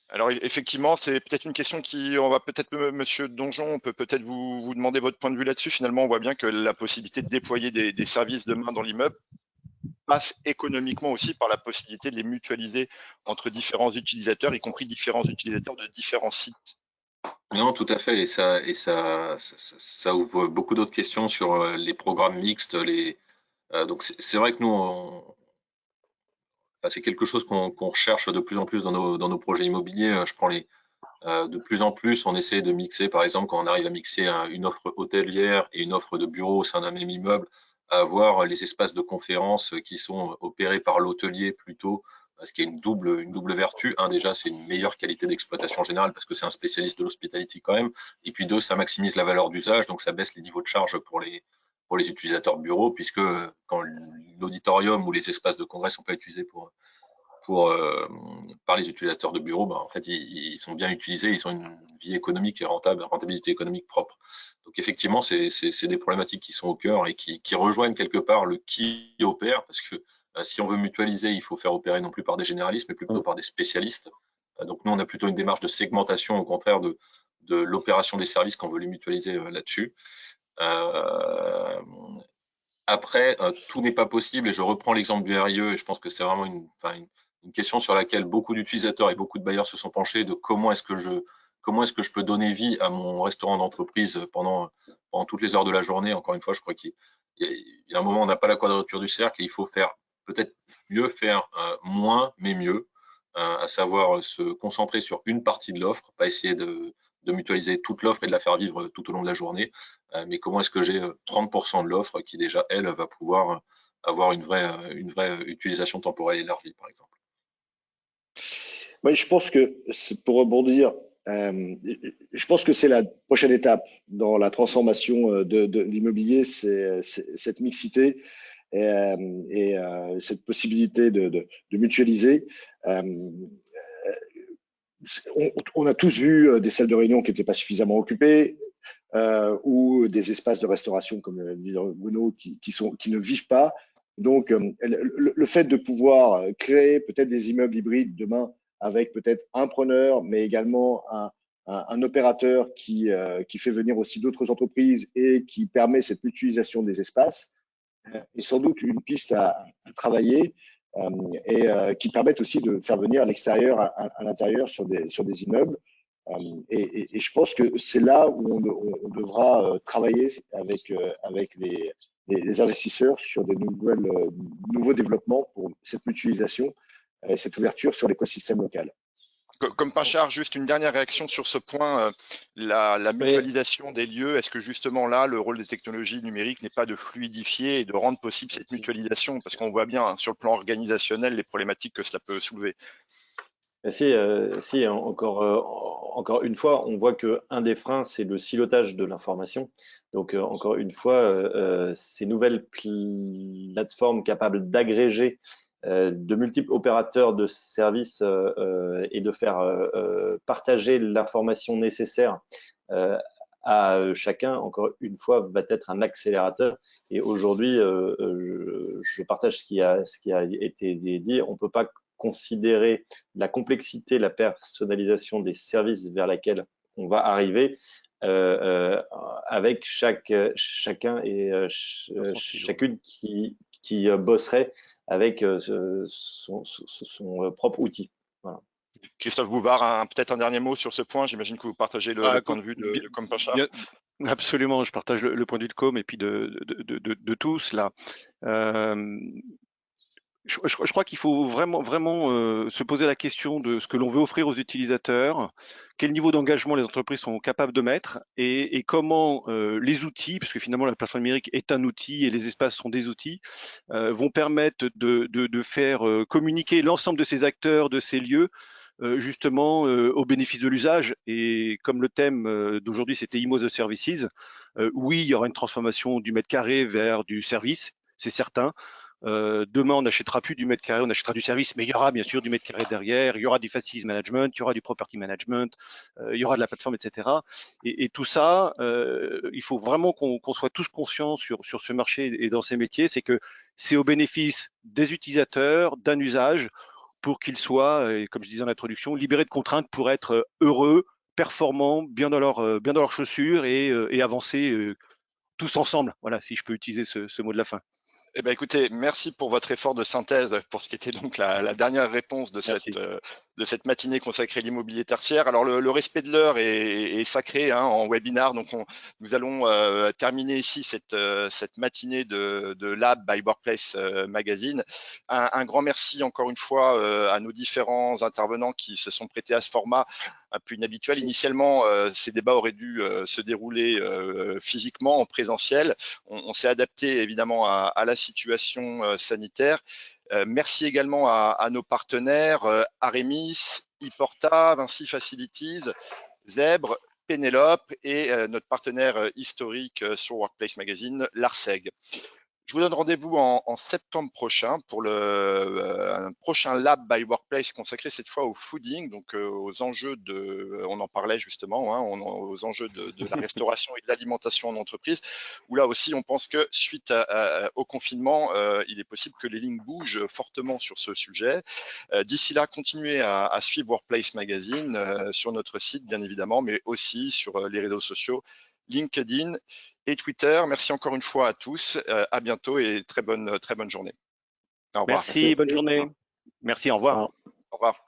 Speaker 1: Alors effectivement, c'est peut-être une question on va peut-être, Monsieur Donjon, on peut peut-être vous demander votre point de vue là-dessus. Finalement, on voit bien que la possibilité de déployer des services demain dans l'immeuble passe économiquement aussi par la possibilité de les mutualiser entre différents utilisateurs, y compris différents utilisateurs de différents sites.
Speaker 2: Non, tout à fait, et ça ouvre beaucoup d'autres questions sur les programmes mixtes. Donc c'est vrai que nous, c'est quelque chose qu'on recherche de plus en plus dans nos projets immobiliers. Je prends de plus en plus, on essaie de mixer, par exemple, quand on arrive à mixer une offre hôtelière et une offre de bureau au sein d'un même immeuble, à avoir les espaces de conférence qui sont opérés par l'hôtelier plutôt, parce qu'il y a une double vertu. Un, déjà, c'est une meilleure qualité d'exploitation générale parce que c'est un spécialiste de l'hospitality quand même. Et puis deux, ça maximise la valeur d'usage, donc ça baisse les niveaux de charge pour les utilisateurs bureaux, puisque quand l'auditorium ou les espaces de congrès sont pas utilisés par les utilisateurs de bureaux, en fait, ils sont bien utilisés, ils ont une vie économique et rentabilité économique propre. Donc effectivement, c'est des problématiques qui sont au cœur et qui rejoignent quelque part le qui opère, parce que si on veut mutualiser, il faut faire opérer non plus par des généralistes, mais plutôt par des spécialistes. Donc nous, on a plutôt une démarche de segmentation, au contraire de l'opération des services quand on veut les mutualiser là-dessus. Après, tout n'est pas possible, et je reprends l'exemple du RIE, et je pense que c'est vraiment une question sur laquelle beaucoup d'utilisateurs et beaucoup de bailleurs se sont penchés, de comment est-ce que comment est-ce que je peux donner vie à mon restaurant d'entreprise pendant toutes les heures de la journée. Encore une fois, je crois qu'il y a un moment, on n'a pas la quadrature du cercle et il faut faire peut-être mieux, faire moins, mais mieux, à savoir se concentrer sur une partie de l'offre, pas essayer de mutualiser toute l'offre et de la faire vivre tout au long de la journée, mais comment est-ce que j'ai 30% de l'offre qui déjà, elle, va pouvoir avoir une vraie utilisation temporelle élargie, par exemple.
Speaker 4: Oui, je pense que, pour rebondir, je pense que c'est la prochaine étape dans la transformation de l'immobilier, c'est cette mixité et cette possibilité de mutualiser. On a tous vu des salles de réunion qui n'étaient pas suffisamment occupées, ou des espaces de restauration, comme dit Bruno, qui ne vivent pas. Donc, le fait de pouvoir créer peut-être des immeubles hybrides demain avec peut-être un preneur, mais également un opérateur qui fait venir aussi d'autres entreprises et qui permet cette mutualisation des espaces, est sans doute une piste à travailler, et qui permettent aussi de faire venir l'extérieur à l'intérieur sur des immeubles. Et je pense que c'est là où on devra travailler avec les investisseurs sur des nouveaux développements pour cette mutualisation et cette ouverture sur l'écosystème local.
Speaker 1: Comme Pinchard, juste une dernière réaction sur ce point, la mutualisation des lieux. Est-ce que justement là, le rôle des technologies numériques n'est pas de fluidifier et de rendre possible cette mutualisation? Parce qu'on voit bien hein, sur le plan organisationnel les problématiques que cela peut soulever.
Speaker 5: Si, encore une fois, on voit que un des freins, c'est le silotage de l'information. Donc, encore une fois, ces nouvelles plateformes capables d'agréger de multiples opérateurs de services et de faire partager l'information nécessaire à chacun, encore une fois, va être un accélérateur. Et aujourd'hui, je partage ce qui a été dit. On ne peut pas considérer la complexité, la personnalisation des services vers laquelle on va arriver avec chacun et chacune qui bosserait avec son propre outil. Voilà.
Speaker 1: Christophe Bouvard, peut-être un dernier mot sur ce point. J'imagine que vous partagez le point de vue de Com Pinchard.
Speaker 6: Absolument, je partage le point de vue de Com et puis de tous là. Je crois qu'il faut vraiment se poser la question de ce que l'on veut offrir aux utilisateurs, quel niveau d'engagement les entreprises sont capables de mettre et comment les outils, parce que finalement la plateforme numérique est un outil et les espaces sont des outils, vont permettre de faire communiquer l'ensemble de ces acteurs, de ces lieux, justement au bénéfice de l'usage. Et comme le thème d'aujourd'hui c'était IMO the Services, oui, il y aura une transformation du mètre carré vers du service, c'est certain. Demain, on n'achètera plus du mètre carré, on achètera du service, mais il y aura bien sûr du mètre carré derrière, il y aura du facilities management, il y aura du property management, il y aura de la plateforme, etc. Et tout ça, il faut vraiment qu'on soit tous conscients sur ce marché et dans ces métiers, c'est que c'est au bénéfice des utilisateurs, d'un usage, pour qu'ils soient, comme je disais en introduction, libérés de contraintes pour être heureux, performants, bien dans leurs chaussures et avancer tous ensemble. Voilà, si je peux utiliser ce mot de la fin.
Speaker 1: Eh bien, écoutez, merci pour votre effort de synthèse pour ce qui était donc la dernière réponse de cette matinée consacrée à l'immobilier tertiaire. Alors, le respect de l'heure est sacré hein, en webinar, donc nous allons terminer ici cette matinée de Lab by Workplace Magazine. Un grand merci encore une fois à nos différents intervenants qui se sont prêtés à ce format un peu inhabituel. Initialement, ces débats auraient dû se dérouler physiquement, en présentiel. On s'est adapté évidemment à la situation sanitaire. Merci également à nos partenaires, Aremis, ePorta, Vinci Facilities, Zèbre, Pénélope et notre partenaire historique sur Workplace Magazine, l'ARSEG. Je vous donne rendez-vous en septembre prochain pour un prochain Lab by Workplace consacré cette fois au fooding, donc aux enjeux on en parlait justement, hein, aux enjeux de la restauration et de l'alimentation en entreprise, où là aussi on pense que suite au confinement, il est possible que les lignes bougent fortement sur ce sujet. D'ici là, continuez à suivre Workplace Magazine sur notre site bien évidemment, mais aussi sur les réseaux sociaux, LinkedIn et Twitter. Merci encore une fois à tous. À bientôt et très bonne journée. Au revoir.
Speaker 6: Merci, bonne journée. Merci, au revoir.
Speaker 1: Au revoir.